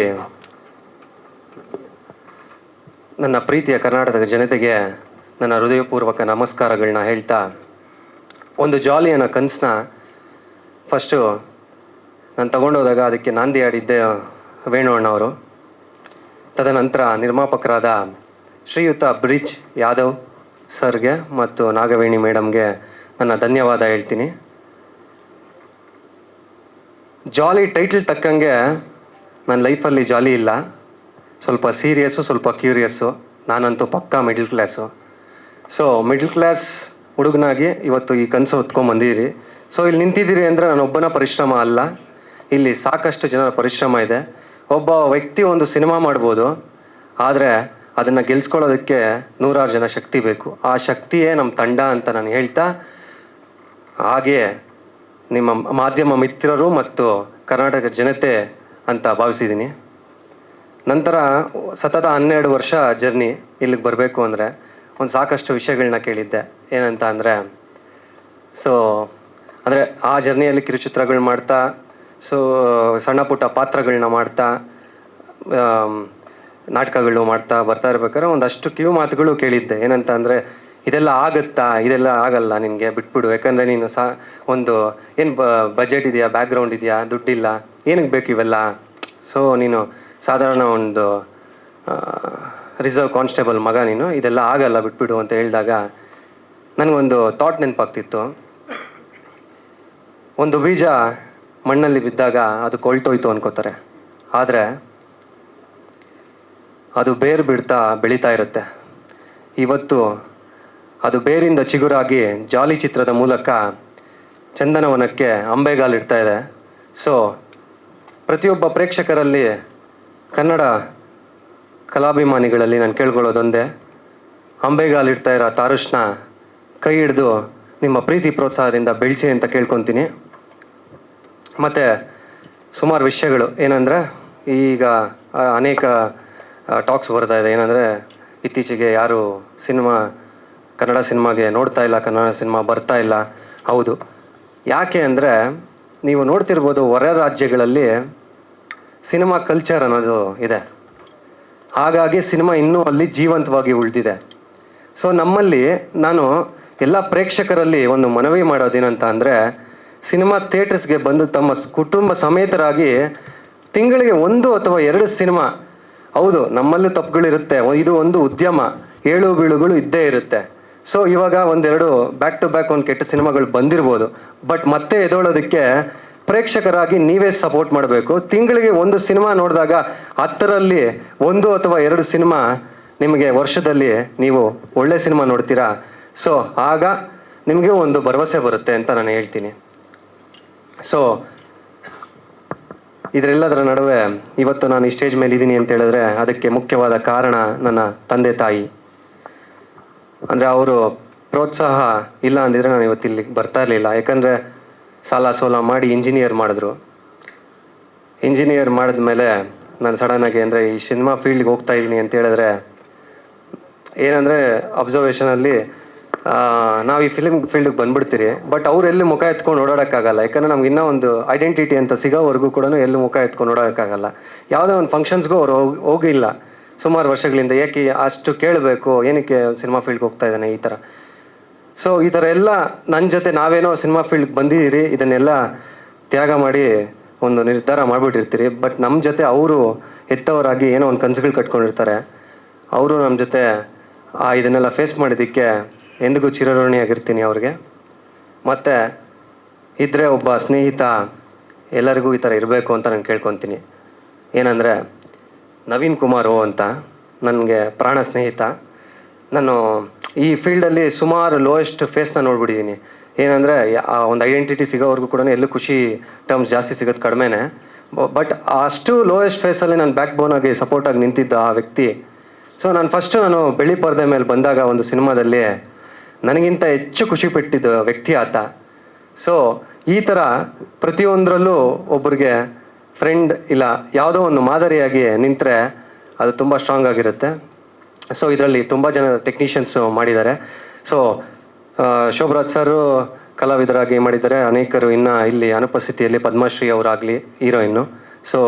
Speaker 2: ನನ್ನ ಪ್ರೀತಿಯ ಕರ್ನಾಟಕದ ಜನತೆಗೆ ನನ್ನ ಹೃದಯಪೂರ್ವಕ ನಮಸ್ಕಾರಗಳನ್ನ ಹೇಳ್ತಾ, ಒಂದು ಜಾಲಿ ಅನ್ನೋ ಕನಸನ್ನ ಫಸ್ಟು ನಾನು ತಗೊಂಡೋದಾಗ ಅದಕ್ಕೆ ನಾಂದಿ ಆಡಿದ್ದೆ ವೇಣು ಅಣ್ಣವರು. ತದನಂತರ ನಿರ್ಮಾಪಕರಾದ ಶ್ರೀಯುತ ಬ್ರಿಜ್ ಯಾದವ್ ಸರ್ಗೆ ಮತ್ತು ನಾಗವೇಣಿ ಮೇಡಮ್ಗೆ ನನ್ನ ಧನ್ಯವಾದ ಹೇಳ್ತೀನಿ. ಜಾಲಿ ಟೈಟಲ್ ತಕ್ಕಂಗೆ ನನ್ನ ಲೈಫಲ್ಲಿ ಜಾಲಿ ಇಲ್ಲ, ಸ್ವಲ್ಪ ಸೀರಿಯಸ್ಸು, ಸ್ವಲ್ಪ ಕ್ಯೂರಿಯಸ್ಸು. ನಾನಂತೂ ಪಕ್ಕಾ middle class. So middle class ಹುಡುಗನಾಗಿ ಇವತ್ತು ಈ ಕನಸು ಹೊತ್ಕೊಂಡ್ಬಂದಿದ್ದೀರಿ. ಸೊ ಇಲ್ಲಿ ನಿಂತಿದ್ದೀರಿ ಅಂದರೆ ನಾನೊಬ್ಬನ ಪರಿಶ್ರಮ ಅಲ್ಲ, ಇಲ್ಲಿ ಸಾಕಷ್ಟು ಜನರ ಪರಿಶ್ರಮ ಇದೆ. ಒಬ್ಬ ವ್ಯಕ್ತಿ ಒಂದು ಸಿನಿಮಾ ಮಾಡ್ಬೋದು, ಆದರೆ ಅದನ್ನು ಗೆಲ್ಸ್ಕೊಳ್ಳೋದಕ್ಕೆ 100 ಜನ ಶಕ್ತಿ ಬೇಕು. ಆ ಶಕ್ತಿಯೇ ನಮ್ಮ ತಂಡ ಅಂತ ನಾನು ಹೇಳ್ತಾ, ಹಾಗೆಯೇ ನಿಮ್ಮ ಮಾಧ್ಯಮ ಮಿತ್ರರು ಮತ್ತು ಕರ್ನಾಟಕ ಜನತೆ ಅಂತ ಭಾವಿಸಿದ್ದೀನಿ. ನಂತರ ಸತತ 12 ವರ್ಷ ಜರ್ನಿ ಇಲ್ಲಿಗೆ ಬರಬೇಕು ಅಂದರೆ ಒಂದು ಸಾಕಷ್ಟು ವಿಷಯಗಳನ್ನ ಕೇಳಿದ್ದೆ. ಏನಂತ ಅಂದರೆ, ಸೊ ಅಂದರೆ ಆ ಜರ್ನಿಯಲ್ಲಿ ಕಿರುಚಿತ್ರಗಳು ಮಾಡ್ತಾ, ಸೊ ಸಣ್ಣ ಪುಟ್ಟ ಪಾತ್ರಗಳನ್ನ ಮಾಡ್ತಾ, ನಾಟಕಗಳು ಮಾಡ್ತಾ ಬರ್ತಾ ಇರ್ಬೇಕಾದ್ರೆ ಒಂದಷ್ಟು ಕಿವಿ ಮಾತುಗಳು ಕೇಳಿದ್ದೆ. ಏನಂತ ಅಂದರೆ, ಇದೆಲ್ಲ ಆಗುತ್ತಾ, ಇದೆಲ್ಲ ಆಗಲ್ಲ, ನಿನಗೆ ಬಿಟ್ಬಿಡು, ಯಾಕಂದರೆ ನೀನು ಒಂದು ಏನು ಬಜೆಟ್ ಇದೆಯಾ, ಬ್ಯಾಕ್ಗ್ರೌಂಡ್ ಇದೆಯಾ, ದುಡ್ಡಿಲ್ಲ, ಏನಕ್ಕೆ ಬೇಕು ಇವೆಲ್ಲ, ಸೊ ನೀನು ಸಾಧಾರಣ ಒಂದು ರಿಸರ್ವ್ ಕಾನ್ಸ್ಟೇಬಲ್ ಮಗ, ನೀನು ಇದೆಲ್ಲ ಆಗಲ್ಲ, ಬಿಟ್ಬಿಡು ಅಂತ ಹೇಳಿದಾಗ ನನಗೊಂದು ಥಾಟ್ ನೆನಪಾಗ್ತಿತ್ತು. ಒಂದು ಬೀಜ ಮಣ್ಣಲ್ಲಿ ಬಿದ್ದಾಗ ಅದು ಕೊಳ್ತೋಯ್ತು ಅನ್ಕೋತಾರೆ, ಆದರೆ ಅದು ಬೇರು ಬಿಡ್ತಾ ಬೆಳೀತಾ ಇರುತ್ತೆ. ಇವತ್ತು ಅದು ಬೇರಿಂದ ಚಿಗುರಾಗಿ ಜಾಲಿ ಚಿತ್ರದ ಮೂಲಕ ಚಂದನವನಕ್ಕೆ ಅಂಬೆಗಾಲಿಡ್ತಾ ಇದೆ. ಸೊ ಪ್ರತಿಯೊಬ್ಬ ಪ್ರೇಕ್ಷಕರಲ್ಲಿ, ಕನ್ನಡ ಕಲಾಭಿಮಾನಿಗಳಲ್ಲಿ ನಾನು ಕೇಳ್ಕೊಳ್ಳೋದೊಂದೇ, ಅಂಬೆಗಾಲಿಡ್ತಾ ಇರೋ ತಾರುಷ್ನ ಕೈ ಹಿಡಿದು ನಿಮ್ಮ ಪ್ರೀತಿ ಪ್ರೋತ್ಸಾಹದಿಂದ ಬೆಳೆಸಿ ಅಂತ ಕೇಳ್ಕೊತೀನಿ. ಮತ್ತು ಸುಮಾರು ವಿಷಯಗಳು ಏನಂದರೆ, ಈಗ ಅನೇಕ ಟಾಕ್ಸ್ ಬರ್ತಾ ಇದೆ. ಏನಂದರೆ, ಇತ್ತೀಚೆಗೆ ಯಾರು ಕನ್ನಡ ಸಿನಿಮಾಗೆ ನೋಡ್ತಾ ಇಲ್ಲ, ಕನ್ನಡ ಸಿನಿಮಾ ಬರ್ತಾ ಇಲ್ಲ. ಹೌದು, ಯಾಕೆ ಅಂದರೆ ನೀವು ನೋಡ್ತಿರ್ಬೋದು, ಹೊರ ರಾಜ್ಯಗಳಲ್ಲಿ ಸಿನಿಮಾ ಕಲ್ಚರ್ ಅನ್ನೋದು ಇದೆ, ಹಾಗಾಗಿ ಸಿನಿಮಾ ಇನ್ನೂ ಅಲ್ಲಿ ಜೀವಂತವಾಗಿ ಉಳಿದಿದೆ. ಸೊ ನಮ್ಮಲ್ಲಿ ನಾನು ಎಲ್ಲ ಪ್ರೇಕ್ಷಕರಲ್ಲಿ ಒಂದು ಮನವಿ ಮಾಡೋದೇನಂತ ಅಂದರೆ, ಸಿನಿಮಾ ಥಿಯೇಟರ್ಸ್ಗೆ ಬಂದು ತಮ್ಮ ಕುಟುಂಬ ಸಮೇತರಾಗಿ ತಿಂಗಳಿಗೆ 1 ಅಥವಾ 2 ಸಿನಿಮಾ, ಹೌದು ನಮ್ಮಲ್ಲೂ ತಪ್ಪುಗಳಿರುತ್ತೆ, ಇದು ಒಂದು ಉದ್ಯಮ, ಏಳು ಬೀಳುಗಳು ಇದ್ದೇ ಇರುತ್ತೆ. ಸೊ ಇವಾಗ ಒಂದೆರಡು ಬ್ಯಾಕ್ ಟು ಬ್ಯಾಕ್ ಒಂದು ಕೆಟ್ಟ ಸಿನಿಮಾಗಳು ಬಂದಿರ್ಬೋದು, ಬಟ್ ಮತ್ತೆ ಎದೊಳೋದಕ್ಕೆ ಪ್ರೇಕ್ಷಕರಾಗಿ ನೀವೇ ಸಪೋರ್ಟ್ ಮಾಡಬೇಕು. ತಿಂಗಳಿಗೆ ಒಂದು ಸಿನಿಮಾ ನೋಡಿದಾಗ 10ರಲ್ಲಿ 1 ಅಥವಾ 2 ಸಿನಿಮಾ ನಿಮಗೆ ವರ್ಷದಲ್ಲಿ ನೀವು ಒಳ್ಳೆ ಸಿನಿಮಾ ನೋಡ್ತೀರಾ. ಸೊ ಆಗ ನಿಮಗೆ ಒಂದು ಭರವಸೆ ಬರುತ್ತೆ ಅಂತ ನಾನು ಹೇಳ್ತೀನಿ. ಸೊ ಇದರೆಲ್ಲದರ ನಡುವೆ ಇವತ್ತು ನಾನು ಈ ಸ್ಟೇಜ್ ಮೇಲೆ ಇದ್ದೀನಿ ಅಂತ ಹೇಳಿದ್ರೆ ಅದಕ್ಕೆ ಮುಖ್ಯವಾದ ಕಾರಣ ನನ್ನ ತಂದೆ ತಾಯಿ. ಅಂದರೆ ಅವರು ಪ್ರೋತ್ಸಾಹ ಇಲ್ಲ ಅಂದಿದ್ರೆ ನಾನು ಇವತ್ತು ಇಲ್ಲಿಗೆ ಬರ್ತಾ ಇರಲಿಲ್ಲ. ಯಾಕಂದರೆ ಸಾಲ ಸೋಲ ಮಾಡಿ ಇಂಜಿನಿಯರ್ ಮಾಡಿದ್ರು. ಇಂಜಿನಿಯರ್ ಮಾಡಿದ್ಮೇಲೆ ನಾನು ಸಡನ್ನಾಗಿ ಅಂದರೆ ಈ ಸಿನಿಮಾ ಫೀಲ್ಡ್ಗೆ ಹೋಗ್ತಾ ಇದ್ದೀನಿ ಅಂತ ಹೇಳಿದ್ರೆ ಏನಂದರೆ ಅಬ್ಸರ್ವೇಷನಲ್ಲಿ ನಾವು ಈ ಫಿಲ್ಮ್ ಫೀಲ್ಡ್ಗೆ ಬಂದ್ಬಿಡ್ತೀರಿ, ಬಟ್ ಅವ್ರು ಎಲ್ಲಿ ಮುಖ ಎತ್ಕೊಂಡು ಓಡಾಡೋಕ್ಕಾಗಲ್ಲ. ಯಾಕಂದರೆ ನಮ್ಗೆ ಇನ್ನೂ ಒಂದು ಐಡೆಂಟಿಟಿ ಅಂತ ಸಿಗೋವರೆಗೂ ಕೂಡ ಎಲ್ಲಿ ಮುಖ ಎತ್ಕೊಂಡು ಓಡೋಕ್ಕಾಗಲ್ಲ. ಯಾವುದೇ ಒಂದು ಫಂಕ್ಷನ್ಸ್ಗೂ ಅವ್ರು ಹೋಗಿಲ್ಲ ಸುಮಾರು ವರ್ಷಗಳಿಂದ. ಏಕೆ ಅಷ್ಟು ಕೇಳಬೇಕು, ಏನಕ್ಕೆ ಸಿನಿಮಾ ಫೀಲ್ಡ್ಗೆ ಹೋಗ್ತಾ ಇದ್ದಾನೆ ಈ ಥರ. ಸೊ ಈ ಥರ ಎಲ್ಲ ನನ್ನ ಜೊತೆ ನಾವೇನೋ ಸಿನಿಮಾ ಫೀಲ್ಡ್ಗೆ ಬಂದಿದ್ದೀರಿ, ಇದನ್ನೆಲ್ಲ ತ್ಯಾಗ ಮಾಡಿ ಒಂದು ನಿರ್ಧಾರ ಮಾಡಿಬಿಟ್ಟಿರ್ತೀರಿ. ಬಟ್ ನಮ್ಮ ಜೊತೆ ಅವರು ಹೆತ್ತವರಾಗಿ ಏನೋ ಒಂದು ಕನಸುಗಳು ಕಟ್ಕೊಂಡಿರ್ತಾರೆ. ಅವರು ನಮ್ಮ ಜೊತೆ ಇದನ್ನೆಲ್ಲ ಫೇಸ್ ಮಾಡಿದ್ದಕ್ಕೆ ಎಂದಿಗೂ ಚಿರಋಣಿಯಾಗಿರ್ತೀನಿ ಅವ್ರಿಗೆ. ಮತ್ತು ಇದ್ದರೆ ಒಬ್ಬ ಸ್ನೇಹಿತ ಎಲ್ಲರಿಗೂ ಈ ಥರ ಇರಬೇಕು ಅಂತ ನಾನು ಕೇಳ್ಕೊತೀನಿ. ಏನಂದರೆ ನವೀನ್ ಕುಮಾರ್ ಅಂತ ನನಗೆ ಪ್ರಾಣ ಸ್ನೇಹಿತ. ನಾನು ಈ ಫೀಲ್ಡಲ್ಲಿ ಸುಮಾರು ಲೋಯೆಸ್ಟ್ ಫೇಸ್ನ ನೋಡ್ಬಿಟ್ಟಿದ್ದೀನಿ. ಏನಂದರೆ ಆ ಒಂದು ಐಡೆಂಟಿಟಿ ಸಿಗೋವರೆಗೂ ಕೂಡ ಎಲ್ಲೂ ಖುಷಿ ಟರ್ಮ್ಸ್ ಜಾಸ್ತಿ ಸಿಗೋದು ಕಡಿಮೆನೇ. ಬಟ್ ಅಷ್ಟು ಲೋಯೆಸ್ಟ್ ಫೇಸಲ್ಲಿ ನಾನು ಬ್ಯಾಕ್ ಬೋನಾಗಿ ಸಪೋರ್ಟಾಗಿ ನಿಂತಿದ್ದ ಆ ವ್ಯಕ್ತಿ. ಸೊ ನಾನು ಬೆಳ್ಳಿ ಪರದೆ ಮೇಲೆ ಬಂದಾಗ ಒಂದು ಸಿನಿಮಾದಲ್ಲಿ ನನಗಿಂತ ಹೆಚ್ಚು ಖುಷಿ ಪಟ್ಟಿದ್ದ ವ್ಯಕ್ತಿ ಆತ. ಸೊ ಈ ಥರ ಪ್ರತಿಯೊಂದರಲ್ಲೂ ಒಬ್ಬರಿಗೆ ಫ್ರೆಂಡ್ ಇಲ್ಲ ಯಾವುದೋ ಒಂದು ಮಾದರಿಯಾಗಿ ನಿಂತರೆ ಅದು ತುಂಬ ಸ್ಟ್ರಾಂಗ್ ಆಗಿರುತ್ತೆ. ಸೊ ಇದರಲ್ಲಿ ತುಂಬ ಜನ ಟೆಕ್ನಿಷಿಯನ್ಸು ಮಾಡಿದ್ದಾರೆ. ಸೊ ಶೋಭರಾಜ್ ಸರು ಕಲಾವಿದರಾಗಿ ಮಾಡಿದ್ದಾರೆ. ಅನೇಕರು ಇನ್ನು ಇಲ್ಲಿ ಅನುಪಸ್ಥಿತಿಯಲ್ಲಿ ಪದ್ಮಶ್ರೀ ಅವರಾಗಲಿ ಹೀರೋಯಿನ್ನು. ಸೊ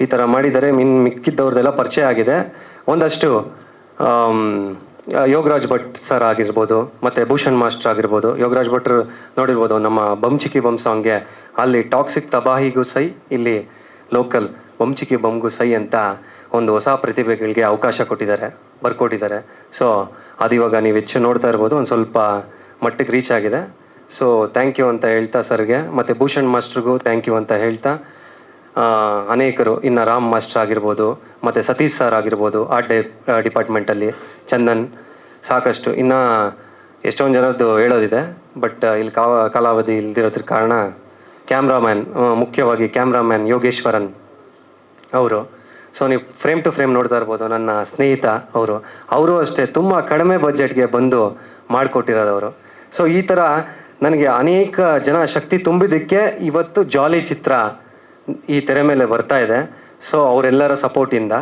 Speaker 2: ಈ ಥರ ಮಾಡಿದ್ದಾರೆ. ಮಿಕ್ಕಿದ್ದವ್ರದ್ದೆಲ್ಲ ಪರಿಚಯ ಆಗಿದೆ. ಒಂದಷ್ಟು ಯೋಗರಾಜ್ ಭಟ್ ಸರ್ ಆಗಿರ್ಬೋದು, ಮತ್ತು ಭೂಷಣ್ ಮಾಸ್ಟರ್ ಆಗಿರ್ಬೋದು. ಯೋಗರಾಜ್ ಭಟ್ರು ನೋಡಿರ್ಬೋದು ನಮ್ಮ ಬಂಚಿಕಿ ಬಮ್ ಸಾಂಗ್ಗೆ ಅಲ್ಲಿ ಟಾಕ್ಸಿಕ್ ತಬಾಹಿಗೂ ಸೈ, ಇಲ್ಲಿ ಲೋಕಲ್ ಬಂಚಿಕಿ ಬಮ್ಗೂ ಸೈ ಅಂತ ಒಂದು ಹೊಸ ಪ್ರತಿಭೆಗಳಿಗೆ ಅವಕಾಶ ಬರ್ಕೊಟ್ಟಿದ್ದಾರೆ. ಸೊ ಅದು ಇವಾಗ ನೀವು ಹೆಚ್ಚು ನೋಡ್ತಾ ಇರ್ಬೋದು, ಒಂದು ಸ್ವಲ್ಪ ಮಟ್ಟಿಗೆ ರೀಚ್ ಆಗಿದೆ. ಸೊ ಥ್ಯಾಂಕ್ ಯು ಅಂತ ಹೇಳ್ತಾ ಸರ್ಗೆ, ಮತ್ತು ಭೂಷಣ್ ಮಾಸ್ಟ್ರಿಗೂ ಥ್ಯಾಂಕ್ ಯು ಅಂತ ಹೇಳ್ತಾ ಅನೇಕರು ಇನ್ನು ರಾಮ್ ಮಾಸ್ಟರ್ ಆಗಿರ್ಬೋದು, ಮತ್ತು ಸತೀಶ್ ಸರ್ ಆಗಿರ್ಬೋದು ಆರ್ಟ್ ಡಿಪಾರ್ಟ್ಮೆಂಟಲ್ಲಿ, ಚಂದನ್, ಸಾಕಷ್ಟು ಇನ್ನು ಎಷ್ಟೊಂದು ಜನರದ್ದು ಹೇಳೋದಿದೆ. ಬಟ್ ಇಲ್ಲಿ ಕಾಲಾವಧಿ ಇಲ್ದಿರೋದ್ರ ಕಾರಣ ಮುಖ್ಯವಾಗಿ ಕ್ಯಾಮ್ರಾಮ್ಯಾನ್ ಯೋಗೇಶ್ವರನ್ ಅವರು. ಸೊ ನೀವು ಫ್ರೇಮ್ ಟು ಫ್ರೇಮ್ ನೋಡ್ತಾ ಇರ್ಬೋದು, ನನ್ನ ಸ್ನೇಹಿತ ಅವರು ಅಷ್ಟೇ ತುಂಬ ಕಡಿಮೆ ಬಜೆಟ್ಗೆ ಬಂದು ಮಾಡಿಕೊಟ್ಟಿರೋದವರು. ಸೊ ಈ ಥರ ನನಗೆ ಅನೇಕ ಜನ ಶಕ್ತಿ ತುಂಬಿದ್ದಕ್ಕೆ ಇವತ್ತು ಜಾಲಿ ಚಿತ್ರ ಈ ತೆರೆ ಮೇಲೆ ಬರ್ತಾ ಇದೆ. ಸೊ ಅವರೆಲ್ಲರ ಸಪೋರ್ಟಿಂದ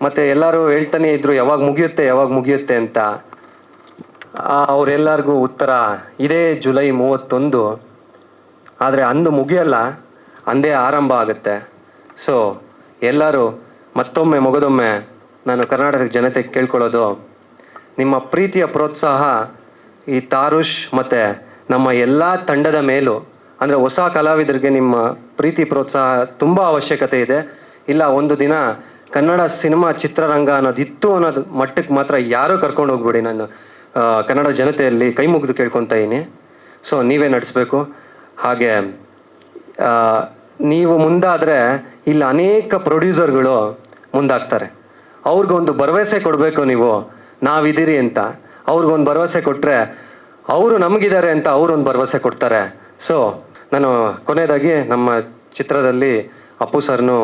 Speaker 2: ಮತ್ತು ಎಲ್ಲರೂ ಹೇಳ್ತಾನೆ ಇದ್ದರು ಯಾವಾಗ ಮುಗಿಯುತ್ತೆ ಅಂತ. ಅವರೆಲ್ಲರಿಗೂ ಉತ್ತರ ಇದೇ ಜುಲೈ 31. ಆದರೆ ಅಂದು ಮುಗಿಯಲ್ಲ, ಅಂದೇ ಆರಂಭ ಆಗುತ್ತೆ. ಸೊ ಎಲ್ಲರೂ ಮಗದೊಮ್ಮೆ ನಾನು ಕರ್ನಾಟಕದ ಜನತೆಗೆ ಕೇಳ್ಕೊಳ್ಳೋದು, ನಿಮ್ಮ ಪ್ರೀತಿಯ ಪ್ರೋತ್ಸಾಹ ಈ ತಾರುಷ್ ಮತ್ತು ನಮ್ಮ ಎಲ್ಲ ತಂಡದ ಮೇಲೂ, ಅಂದರೆ ಹೊಸ ಕಲಾವಿದರಿಗೆ ನಿಮ್ಮ ಪ್ರೀತಿ ಪ್ರೋತ್ಸಾಹ ತುಂಬ ಅವಶ್ಯಕತೆ ಇದೆ. ಇಲ್ಲ ಒಂದು ದಿನ ಕನ್ನಡ ಸಿನಿಮಾ ಚಿತ್ರರಂಗ ಅನ್ನೋದಿತ್ತು ಅನ್ನೋದು ಮಟ್ಟಕ್ಕೆ ಮಾತ್ರ ಯಾರೂ ಕರ್ಕೊಂಡು ಹೋಗ್ಬೇಡಿ. ನಾನು ಕನ್ನಡ ಜನತೆಯಲ್ಲಿ ಕೈ ಮುಗಿದು ಕೇಳ್ಕೊತಾ ಇದ್ದೀನಿ. ಸೊ ನೀವೇ ನಡೆಸಬೇಕು. ಹಾಗೆ ನೀವು ಮುಂದಾದರೆ ಇಲ್ಲಿ ಅನೇಕ ಪ್ರೊಡ್ಯೂಸರ್ಗಳು ಮುಂದಾಗ್ತಾರೆ. ಅವ್ರಿಗೊಂದು ಭರವಸೆ ಕೊಡಬೇಕು, ನೀವು ನಾವಿದ್ದೀರಿ ಅಂತ. ಅವ್ರಿಗೊಂದು ಭರವಸೆ ಕೊಟ್ಟರೆ ಅವರು ನಮಗಿದ್ದಾರೆ ಅಂತ ಅವರೊಂದು ಭರವಸೆ ಕೊಡ್ತಾರೆ. ಸೊ ನಾನು ಕೊನೆಯದಾಗಿ ನಮ್ಮ ಚಿತ್ರದಲ್ಲಿ ಅಪ್ಪು ಸರ್ನು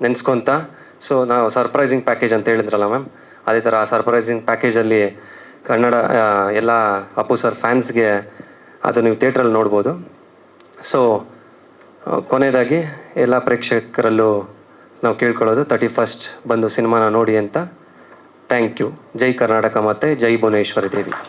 Speaker 2: ನೆನೆಸ್ಕೊತ, ಸೊ ನಾವು ಸರ್ಪ್ರೈಸಿಂಗ್ ಪ್ಯಾಕೇಜ್ ಅಂತ ಹೇಳಿದ್ರಲ್ಲ ಮ್ಯಾಮ್, ಅದೇ ಥರ ಸರ್ಪ್ರೈಸಿಂಗ್ ಪ್ಯಾಕೇಜಲ್ಲಿ ಕನ್ನಡ ಎಲ್ಲ ಅಪ್ಪು ಸರ್ ಫ್ಯಾನ್ಸ್ಗೆ ಅದು ನೀವು ಥಿಯೇಟ್ರಲ್ಲಿ ನೋಡ್ಬೋದು. ಸೊ ಕೊನೆಯದಾಗಿ ಎಲ್ಲ ಪ್ರೇಕ್ಷಕರಲ್ಲೂ ನಾವು ಕೇಳ್ಕೊಳ್ಳೋದು 31st ಬಂದು ಸಿನಿಮಾನ ನೋಡಿ ಅಂತ. Thank you. ಜೈ ಕರ್ನಾಟಕ ಮತ್ತು ಜೈ ಭುವನೇಶ್ವರಿ ದೇವಿ.